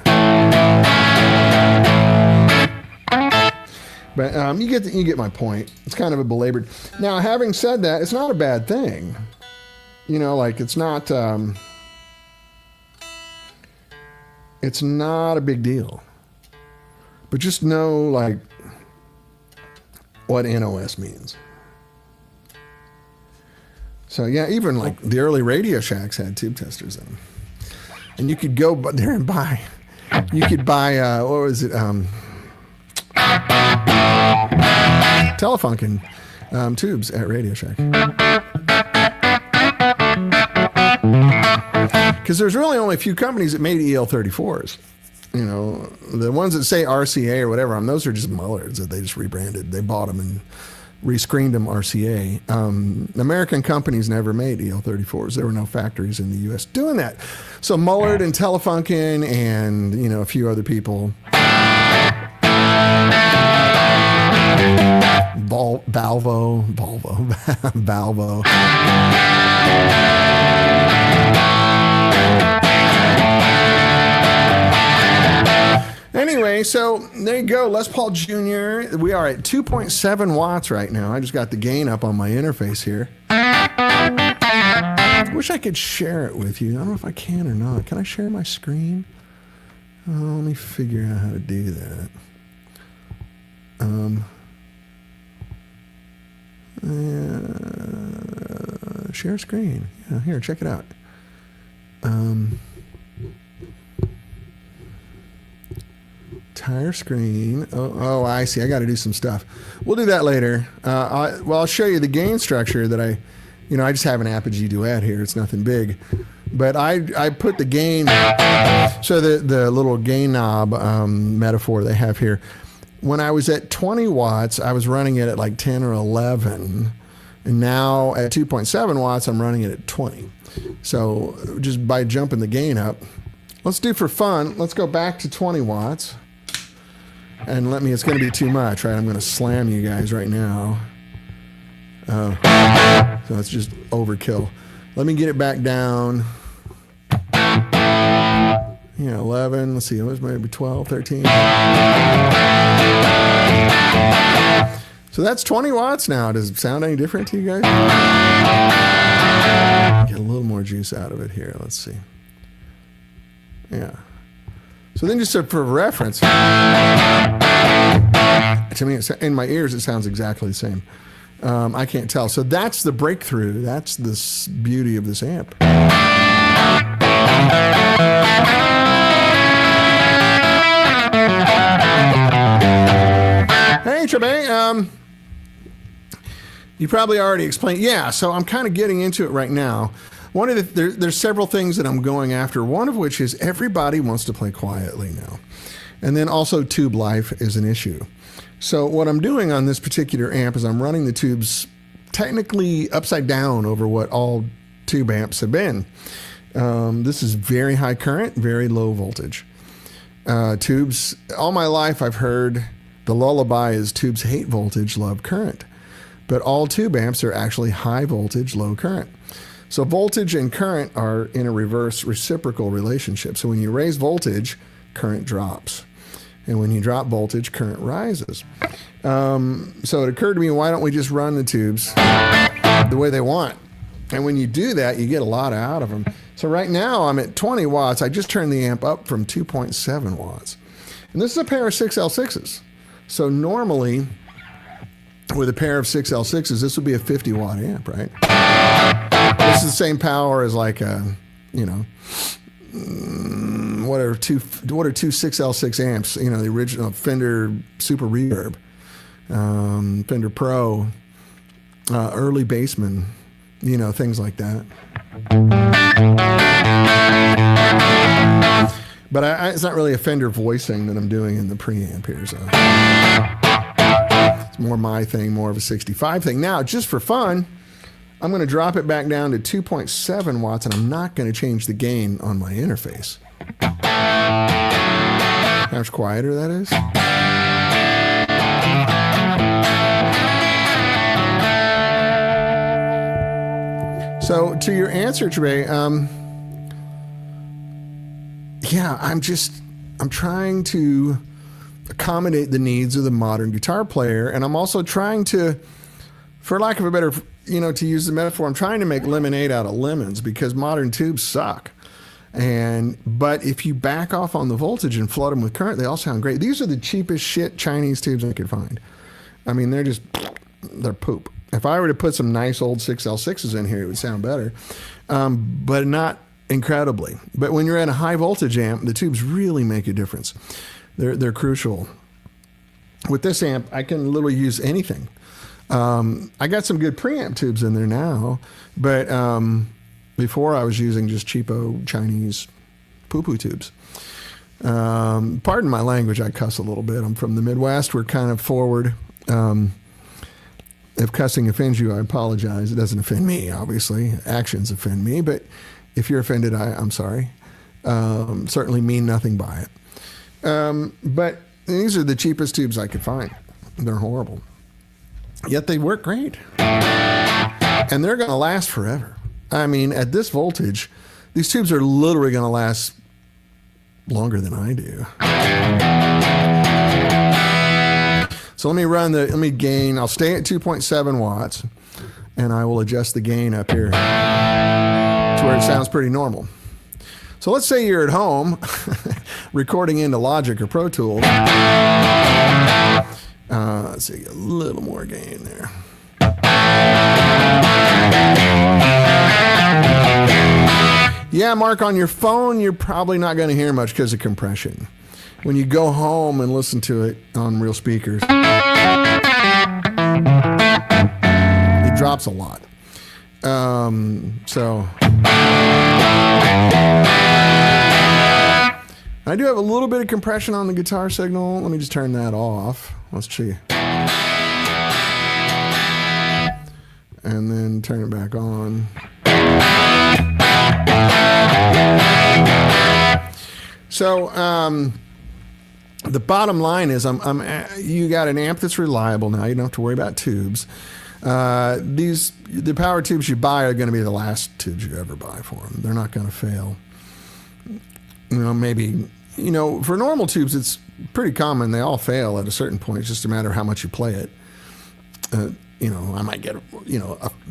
But you get my point. It's kind of a belabored. Now, having said that, it's not a bad thing. You know, like it's not a big deal. But just know, like, what NOS means. So, yeah, even, like, the early Radio Shacks had tube testers in them. And you could go there and buy, what was it, Telefunken tubes at Radio Shack. Because there's really only a few companies that made EL34s. You know, the ones that say RCA or whatever, those are just Mullards that they just rebranded. They bought them and rescreened them RCA. American companies never made EL34s. There were no factories in the U.S. doing that. So Mullard and Telefunken and, you know, a few other people. Balvo. Anyway, so there you go. Les Paul Jr. We are at 2.7 watts right now. I just got the gain up on my interface here. Wish I could share it with you. I don't know if I can or not. Can I share my screen? Oh, let me figure out how to do that. Share screen. Yeah, here, check it out. Entire screen. Oh, I see. I got to do some stuff. We'll do that later. I'll show you the gain structure that I just have an Apogee Duet here. It's nothing big, but I put the gain. So the little gain knob metaphor they have here. When I was at 20 watts, I was running it at like 10 or 11, and now at 2.7 watts, I'm running it at 20. So just by jumping the gain up, let's do for fun. Let's go back to 20 watts. And it's going to be too much, right? I'm going to slam you guys right now. So it's just overkill. Let me get it back down. 11. Let's see. It was maybe 12, 13. So that's 20 watts now. Does it sound any different to you guys? Get a little more juice out of it here. Let's see. Yeah. So then just for reference, to me, in my ears, it sounds exactly the same. I can't tell. So that's the breakthrough. That's the beauty of this amp. Hey, Trebe. You probably already explained. Yeah, so I'm kind of getting into it right now. There's several things that I'm going after, one of which is everybody wants to play quietly now. And then also tube life is an issue. So what I'm doing on this particular amp is I'm running the tubes technically upside down over what all tube amps have been. This is very high current, very low voltage. Tubes, all my life I've heard the lullaby is tubes hate voltage, love current. But all tube amps are actually high voltage, low current. So voltage and current are in a reverse reciprocal relationship. So when you raise voltage, current drops. And when you drop voltage, current rises. So it occurred to me, why don't we just run the tubes the way they want? And when you do that, you get a lot out of them. So right now I'm at 20 watts. I just turned the amp up from 2.7 watts. And this is a pair of 6L6s. So normally, with a pair of 6L6s, this would be a 50 watt amp, right? This is the same power as like a, what are two 6L6 amps? The original Fender Super Reverb, Fender Pro, early Bassman, things like that. But it's not really a Fender voicing that I'm doing in the preamp here, so it's more my thing, more of a 65 thing. Now, just for fun, I'm going to drop it back down to 2.7 watts, and I'm not going to change the gain on my interface. How much quieter that is? So to your answer, Trey, I'm trying to accommodate the needs of the modern guitar player, and I'm also trying to, for lack of a better, to use the metaphor, I'm trying to make lemonade out of lemons because modern tubes suck. But if you back off on the voltage and flood them with current, they all sound great. These are the cheapest shit Chinese tubes I could find. I mean, they're poop. If I were to put some nice old 6L6s in here, it would sound better, but not incredibly. But when you're at a high voltage amp, the tubes really make a difference. They're crucial. With this amp, I can literally use anything. I got some good preamp tubes in there now, but before I was using just cheapo Chinese poo-poo tubes. Pardon my language, I cuss a little bit. I'm from the Midwest. We're kind of forward. If cussing offends you, I apologize. It doesn't offend me, obviously. Actions offend me, but if you're offended, I'm sorry. Certainly mean nothing by it. But these are the cheapest tubes I could find. They're horrible. Yet they work great. And they're going to last forever. I mean, at this voltage, these tubes are literally going to last longer than I do. So let me gain, I'll stay at 2.7 watts, and I will adjust the gain up here to where it sounds pretty normal. So let's say you're at home recording into Logic or Pro Tools. Let's see, a little more gain there. Yeah, Mark, on your phone, you're probably not going to hear much because of compression. When you go home and listen to it on real speakers, it drops a lot. So I do have a little bit of compression on the guitar signal. Let me just turn that off. Let's see. And then turn it back on. So, the bottom line is, you got an amp that's reliable now. You don't have to worry about tubes. The power tubes you buy are going to be the last tubes you ever buy for them. They're not going to fail. Maybe, for normal tubes, it's pretty common. They all fail at a certain point. It's just a matter of how much you play it. I might get,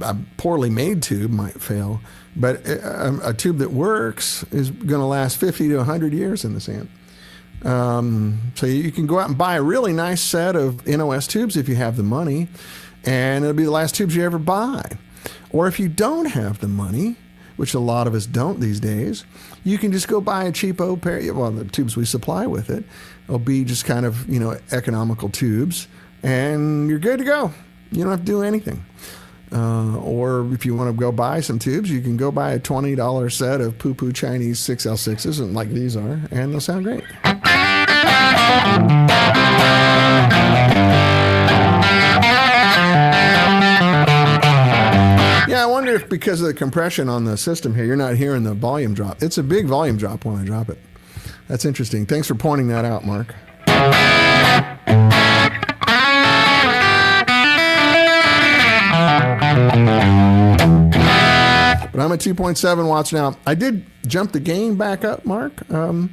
a poorly made tube might fail, but a tube that works is going to last 50 to 100 years in this amp. So you can go out and buy a really nice set of NOS tubes if you have the money, and it'll be the last tubes you ever buy. Or if you don't have the money, which a lot of us don't these days, you can just go buy a cheapo pair. Well, the tubes we supply with it will be just kind of, economical tubes, and you're good to go. You don't have to do anything. Or if you want to go buy some tubes, you can go buy a $20 set of poo-poo Chinese 6L6s, and like these are, and they'll sound great. Yeah, I wonder if because of the compression on the system here, you're not hearing the volume drop. It's a big volume drop when I drop it. That's interesting. Thanks for pointing that out, Mark. But I'm at 2.7 watts now. I did jump the gain back up, Mark, on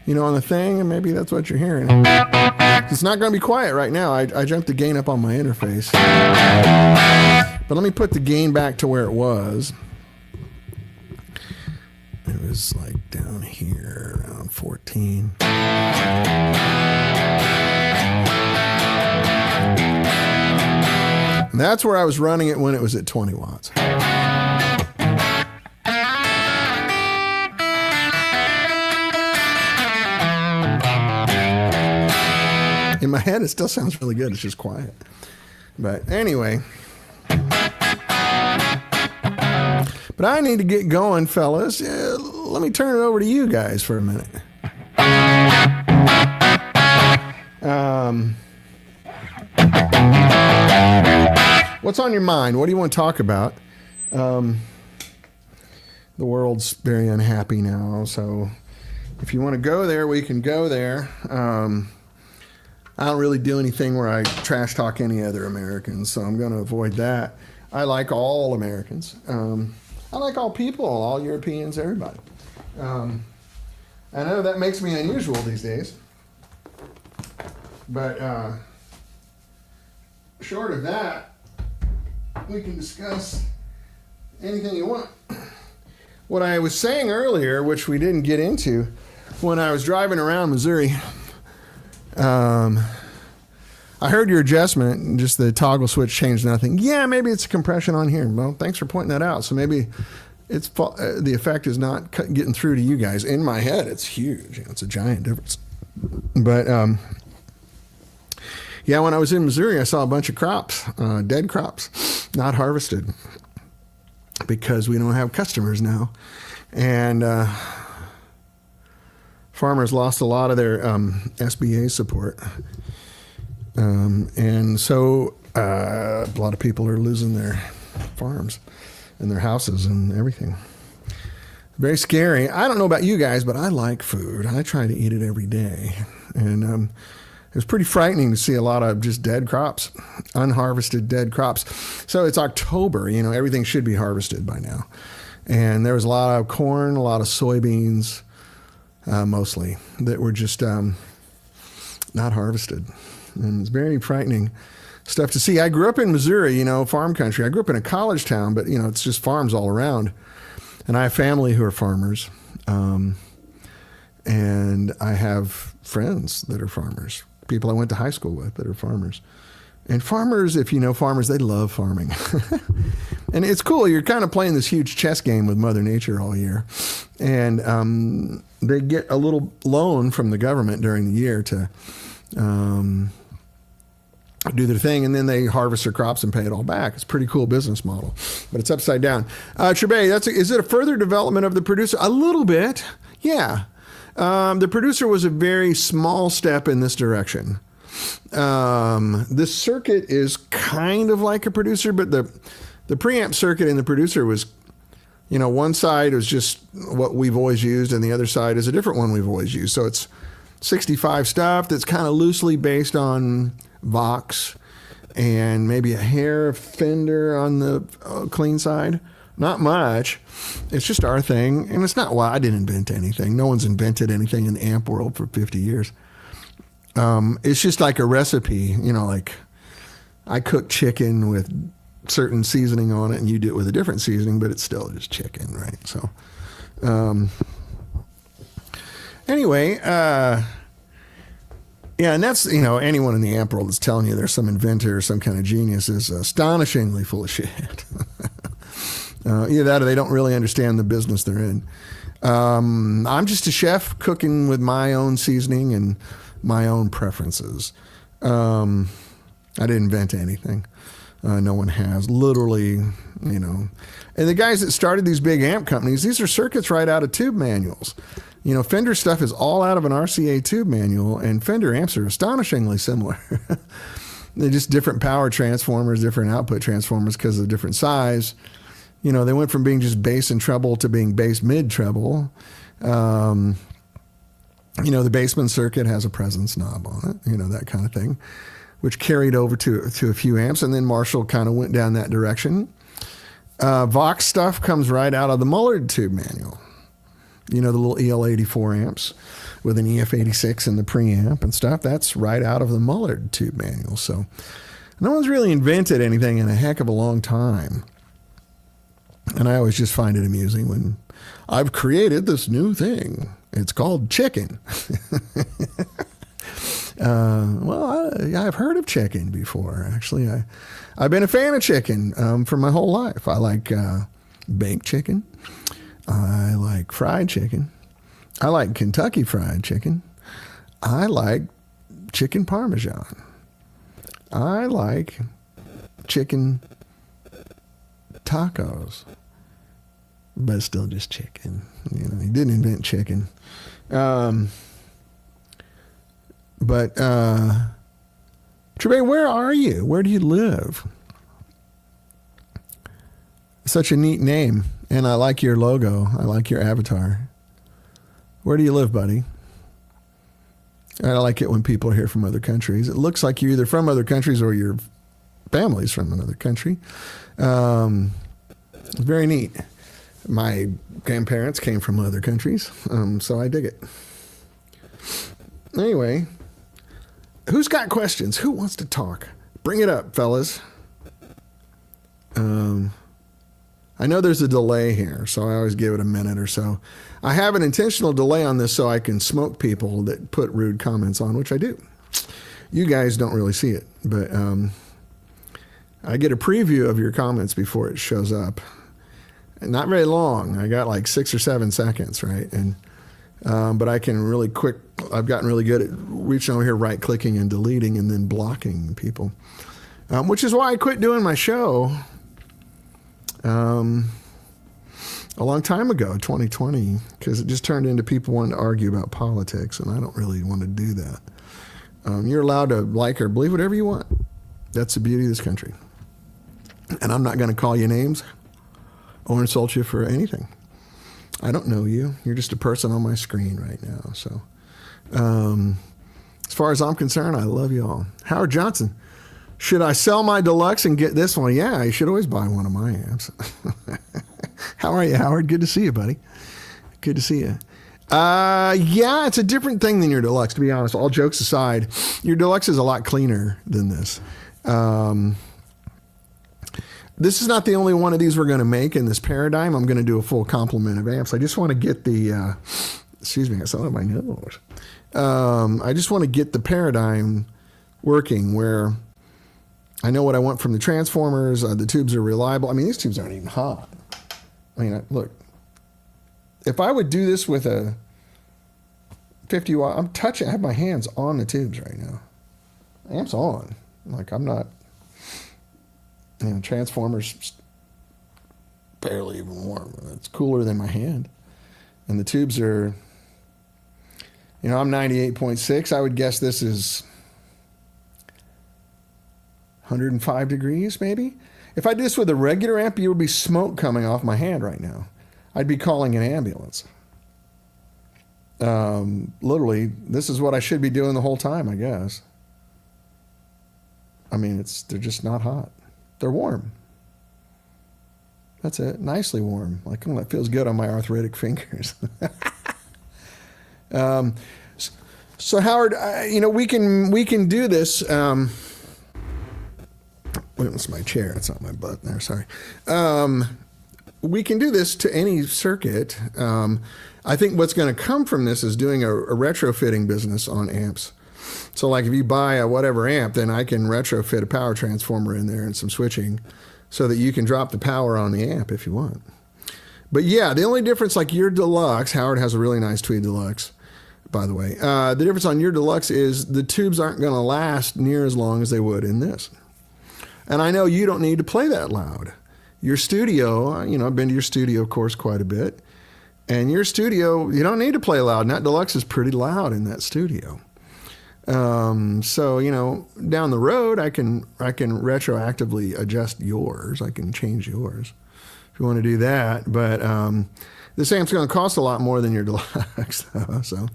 the thing, and maybe that's what you're hearing. It's not going to be quiet right now. I jumped the gain up on my interface. But let me put the gain back to where it was. It was like down here around 14. And that's where I was running it when it was at 20 watts. In my head, it still sounds really good. It's just quiet. But anyway. But I need to get going, fellas. Let me turn it over to you guys for a minute. What's on your mind? What do you want to talk about? The world's very unhappy now, so if you want to go there, we can go there. I don't really do anything where I trash talk any other Americans, so I'm going to avoid that. I like all Americans. I like all people, all Europeans, everybody. I know that makes me unusual these days. But short of that, we can discuss anything you want. What I was saying earlier, which we didn't get into, when I was driving around Missouri, I heard your adjustment, and just the toggle switch changed nothing. Yeah, maybe it's a compression on here. Well, thanks for pointing that out. So maybe it's the effect is not getting through to you guys. In my head, it's huge. It's a giant difference. But yeah, when I was in Missouri, I saw a bunch of crops, dead crops, not harvested, because we don't have customers now. And farmers lost a lot of their SBA support. And so a lot of people are losing their farms and their houses and everything. Very scary. I don't know about you guys, but I like food. I try to eat it every day. And it was pretty frightening to see a lot of just dead crops, unharvested dead crops. So it's October, everything should be harvested by now. And there was a lot of corn, a lot of soybeans, mostly, that were just not harvested. And it's very frightening stuff to see. I grew up in Missouri, farm country. I grew up in a college town, but, it's just farms all around. And I have family who are farmers. And I have friends that are farmers, people I went to high school with that are farmers. And farmers, if you know farmers, they love farming. And it's cool. You're kind of playing this huge chess game with Mother Nature all year. And they get a little loan from the government during the year to do their thing, and then they harvest their crops and pay it all back. It's a pretty cool business model, but it's upside down. Trebay, is it a further development of the producer? A little bit, yeah. The producer was a very small step in this direction. This circuit is kind of like a producer, but the preamp circuit in the producer was, one side was just what we've always used, and the other side is a different one we've always used. So it's 65 stuff that's kind of loosely based on Vox and maybe a hair of Fender on the clean side. Not much. It's just our thing. And it's not why I didn't invent anything. No one's invented anything in the amp world for 50 years. It's just like a recipe, like I cook chicken with certain seasoning on it and you do it with a different seasoning, but it's still just chicken, right? So, anyway, yeah, and that's, anyone in the amp world that's telling you there's some inventor or some kind of genius is astonishingly full of shit. Either that or they don't really understand the business they're in. I'm just a chef cooking with my own seasoning and my own preferences. I didn't invent anything. No one has. Literally, And the guys that started these big amp companies, these are circuits right out of tube manuals. Fender stuff is all out of an RCA tube manual, and Fender amps are astonishingly similar. They're just different power transformers, different output transformers because of different size. They went from being just bass and treble to being bass mid treble. The Bassman circuit has a presence knob on it, that kind of thing, which carried over to a few amps. And then Marshall kind of went down that direction. Vox stuff comes right out of the Mullard tube manual. The little EL84 amps with an EF86 in the preamp and stuff. That's right out of the Mullard tube manual. So no one's really invented anything in a heck of a long time. And I always just find it amusing when I've created this new thing. It's called chicken. I've heard of chicken before. Actually, I've been a fan of chicken for my whole life. I like baked chicken. I like fried chicken. I like Kentucky fried chicken. I like chicken parmesan. I like chicken tacos, but it's still just chicken. He didn't invent chicken. Trebe, where are you? Where do you live? Such a neat name, and I like your logo. I like your avatar. Where do you live, buddy? I like it when people are here from other countries. It looks like you're either from other countries or your family's from another country. Very neat. My grandparents came from other countries, so I dig it. Anyway, who's got questions? Who wants to talk? Bring it up, fellas. I know there's a delay here, so I always give it a minute or so. I have an intentional delay on this so I can smoke people that put rude comments on, which I do. You guys don't really see it, but I get a preview of your comments before it shows up. Not very long. I got like 6 or 7 seconds, right? And but I can really quick. I've gotten really good at reaching over here, right-clicking and deleting, and then blocking people, which is why I quit doing my show a long time ago, 2020, because it just turned into people wanting to argue about politics, and I don't really want to do that. You're allowed to like or believe whatever you want. That's the beauty of this country. And I'm not going to call you names or insult you for anything. I don't know you. You're just a person on my screen right now. So as far as I'm concerned, I love you all. Howard Johnson, should I sell my deluxe and get this one? Yeah, you should always buy one of my amps. How are you, Howard? Good to see you, buddy. Good to see you. Yeah, it's a different thing than your deluxe, to be honest. All jokes aside, your deluxe is a lot cleaner than this. This is not the only one of these we're going to make in this paradigm. I'm going to do a full complement of amps. I just want to get the, excuse me, I saw my nose. I just want to get the paradigm working where I know what I want from the transformers. The tubes are reliable. I mean, these tubes aren't even hot. I mean, look, if I would do this with a 50 watt, I have my hands on the tubes right now. Amp's on. Like, I'm not, transformers barely even warm. It's cooler than my hand. And the tubes are, I'm 98.6. I would guess this is 105 degrees, maybe. If I did this with a regular amp, there would be smoke coming off my hand right now. I'd be calling an ambulance. Literally, this is what I should be doing the whole time, I guess. I mean, they're just not hot. They're warm. That's it. Nicely warm. Like, that feels good on my arthritic fingers. So Howard, we can do this. It's my chair. It's not my butt there. Sorry. We can do this to any circuit. I think what's going to come from this is doing a retrofitting business on amps. So like if you buy a whatever amp, then I can retrofit a power transformer in there and some switching so that you can drop the power on the amp if you want. But yeah, the only difference, like your deluxe, Howard has a really nice Tweed Deluxe, by the way. The difference on your deluxe is the tubes aren't going to last near as long as they would in this. And I know you don't need to play that loud. Your studio, I've been to your studio, of course, quite a bit. And your studio, you don't need to play loud. And that deluxe is pretty loud in that studio. So, down the road, I can retroactively adjust yours. I can change yours if you want to do that. But this amp's going to cost a lot more than your deluxe, though. So,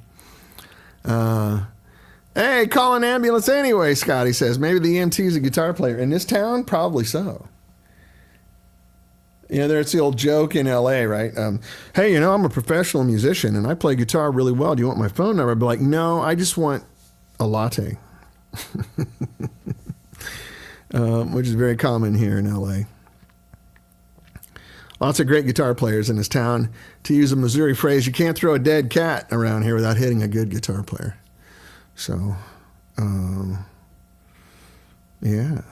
hey, call an ambulance anyway, Scotty says. Maybe the EMT is a guitar player. In this town? Probably so. You know, there's the old joke in L.A., right? Hey, you know, I'm a professional musician, and I play guitar really well. Do you want my phone number? I'd be like, no, I just want a latte. Which is very common here in L.A. Lots of great guitar players in this town. To use a Missouri phrase, you can't throw a dead cat around here without hitting a good guitar player. So, yeah.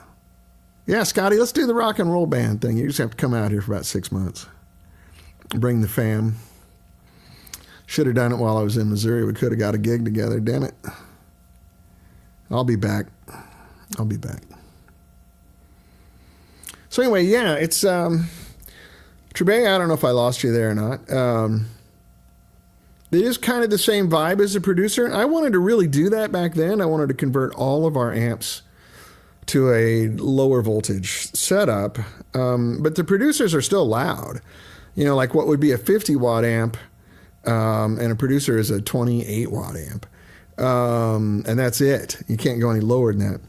Yeah, Scotty, let's do the rock and roll band thing. You just have to come out here for about 6 months. Bring the fam. Should have done it while I was in Missouri. We could have got a gig together. Damn it. I'll be back. I'll be back. So anyway, yeah, it's Trebay. I don't know if I lost you there or not. It is kind of the same vibe as a producer. I wanted to really do that back then. I wanted to convert all of our amps to a lower voltage setup, but the producers are still loud. You know, like what would be a 50 watt amp, and a producer is a 28 watt amp, and that's it. You can't go any lower than that.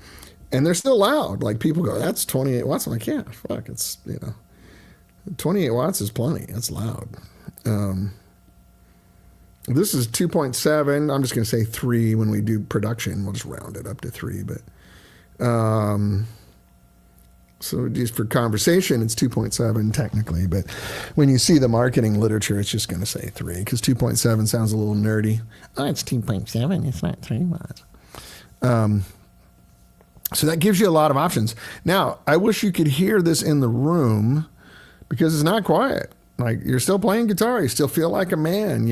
And they're still loud. Like people go, that's 28 watts. I'm like, yeah, fuck, it's, 28 watts is plenty. That's loud. This is 2.7. I'm just going to say 3 when we do production. We'll just round it up to 3, but so just for conversation, it's 2.7 technically, but when you see the marketing literature, it's just going to say 3 because 2.7 sounds a little nerdy. Oh, it's 2.7. It's not 3 watts. So that gives you a lot of options. Now, I wish you could hear this in the room because it's not quiet. Like you're still playing guitar, you still feel like a man.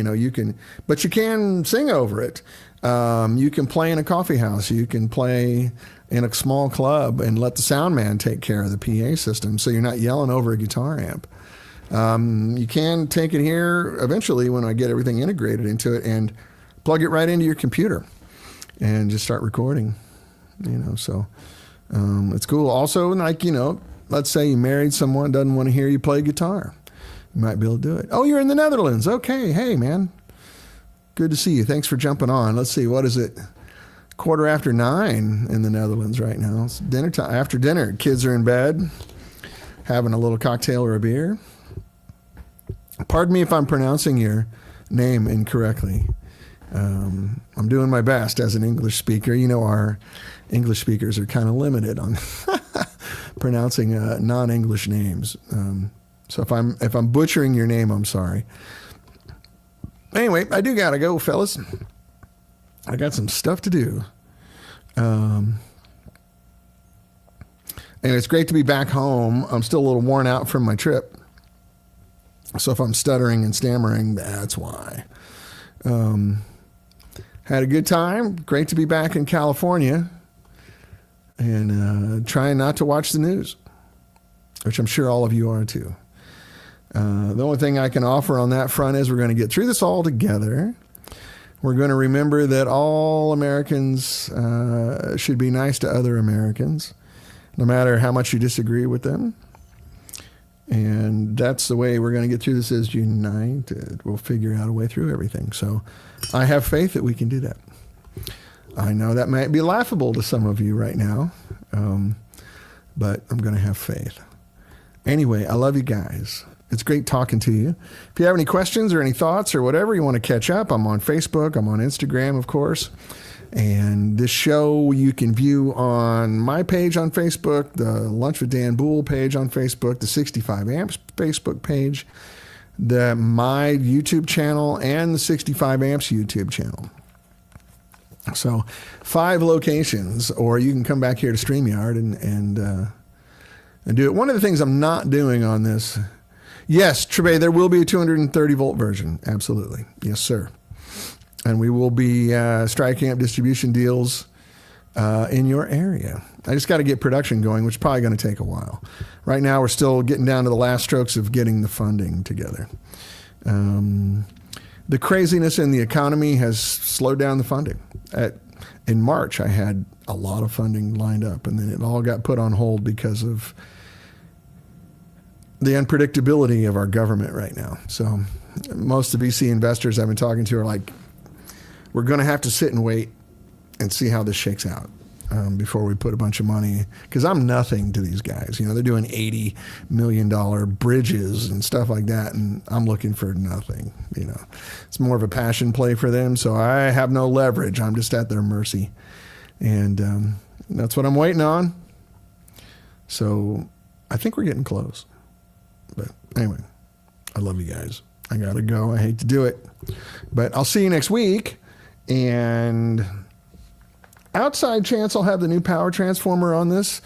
But you can sing over it. You can play in a coffee house. You can play in a small club and let the sound man take care of the PA system, so you're not yelling over a guitar amp. You can take it here eventually when I get everything integrated into it and plug it right into your computer and just start recording. So it's cool. Also, like let's say you married someone doesn't want to hear you play guitar. You might be able to do it. Oh, you're in the Netherlands. Okay. Hey, man. Good to see you. Thanks for jumping on. Let's see. What is it? 9:15 in the Netherlands right now. It's dinner time. After dinner, kids are in bed, having a little cocktail or a beer. Pardon me if I'm pronouncing your name incorrectly. I'm doing my best as an English speaker. Our English speakers are kind of limited on pronouncing non-English names. So if I'm butchering your name, I'm sorry. Anyway, I do gotta go, fellas. I got some stuff to do. And it's great to be back home. I'm still a little worn out from my trip. So if I'm stuttering and stammering, that's why. Had a good time. Great to be back in California. And trying not to watch the news, which I'm sure all of you are too. The only thing I can offer on that front is we're going to get through this all together. We're going to remember that all Americans should be nice to other Americans, no matter how much you disagree with them. And that's the way we're going to get through this, is united. We'll figure out a way through everything. So I have faith that we can do that. I know that might be laughable to some of you right now, but I'm going to have faith. Anyway, I love you guys. It's great talking to you. If you have any questions or any thoughts or whatever, you want to catch up, I'm on Facebook. I'm on Instagram, of course. And this show you can view on my page on Facebook, the Lunch with Dan Boole page on Facebook, the 65 Amps Facebook page, my YouTube channel, and the 65 Amps YouTube channel. So 5 locations, or you can come back here to StreamYard and do it. One of the things I'm not doing on this, yes, Trebay, there will be a 230 volt version. Absolutely. Yes, sir. And we will be striking up distribution deals in your area. I just got to get production going, which is probably going to take a while. Right now, we're still getting down to the last strokes of getting the funding together. The craziness in the economy has slowed down the funding. In March, I had a lot of funding lined up, and then it all got put on hold because of the unpredictability of our government right now. So most of the VC investors I've been talking to are like, we're going to have to sit and wait and see how this shakes out before we put a bunch of money. Because I'm nothing to these guys. You know, they're doing $80 million bridges and stuff like that, and I'm looking for nothing. You know, it's more of a passion play for them. So I have no leverage. I'm just at their mercy, and that's what I'm waiting on. So I think we're getting close. But anyway, I love you guys. I gotta go. I hate to do it, but I'll see you next week. And outside chance I'll have the new power transformer on this.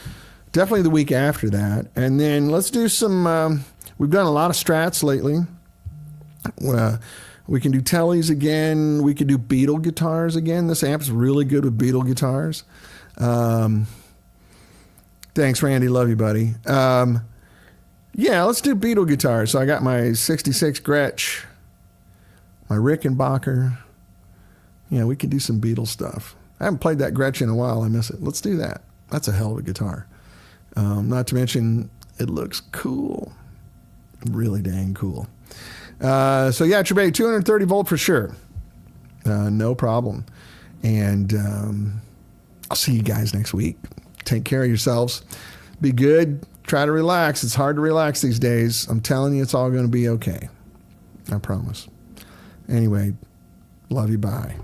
Definitely the week after that. And then let's do some, we've done a lot of strats lately. We can do tellies again. We can do Beetle guitars again. This amp's really good with Beetle guitars. Thanks, Randy. Love you, buddy. Yeah, let's do Beetle guitars. So I got my 66 Gretsch, my Rickenbacker. Yeah, we can do some Beetle stuff. I haven't played that Gretsch in a while. I miss it. Let's do that. That's a hell of a guitar. Not to mention, it looks cool. Really dang cool. So yeah, Trebay, 230 volt for sure. No problem. And I'll see you guys next week. Take care of yourselves. Be good. Try to relax. It's hard to relax these days. I'm telling you, it's all going to be okay. I promise. Anyway, love you. Bye.